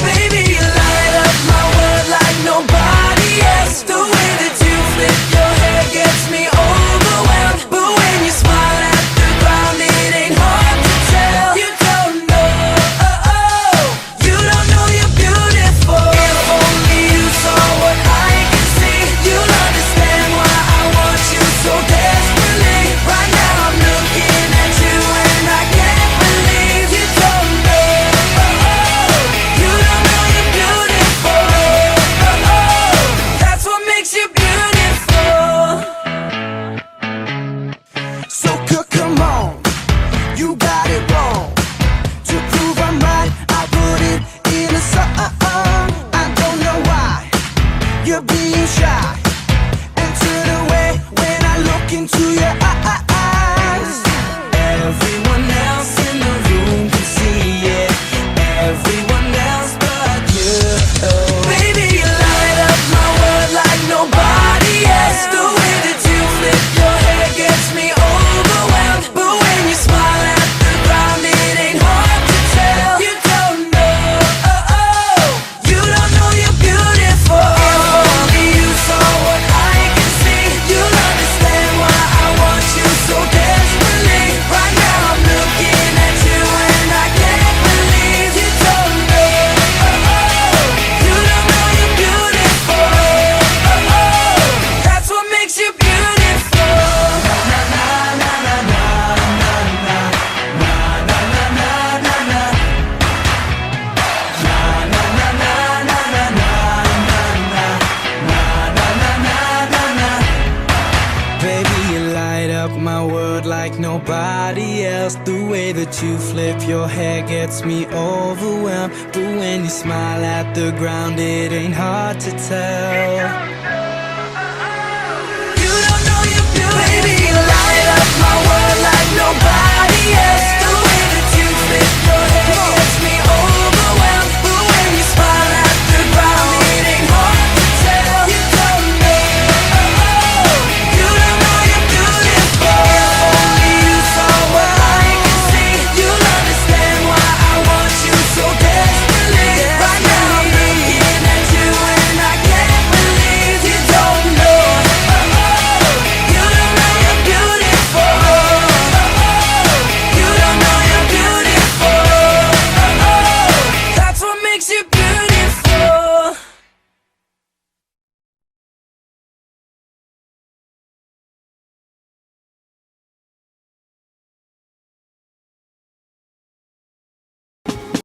Baby, you light up my world like nobody else. The way that you flip your hair gets me overwhelmed. But when you smile at the ground, it ain't hard to tell. You don't know, you don't know you're beautiful. If only you saw what I can see, you'll understand why I want you so desperately. Right now I'm looking at you and I can't believe you don't know, you don't know you're beautiful. That's what makes you beautiful. So come on, you got it wrong. To prove I'm right, I put it in a song. I don't know why you're being shy and turn away when I look into your eyes. Everyone else in the room can see it. Everyone else but you. Baby, you light up my world like nobody else. The way that you flip your hair gets me overwhelmed. But when you smile at the ground, it ain't hard to tell. You don't know, you don't know you're beautiful. If only you saw what I can see, you'll understand why I want you so desperately. Right now I'm looking at you and I can't believe you don't know, you don't know you're beautiful. That's what makes you beautiful. Na na na na na na na na na na na na na na. Na na na na na na na na na na. Baby, you light up my world like nobody else. The way that you flip your hair gets me overwhelmed. But when you smile at the ground, it ain't hard to tell.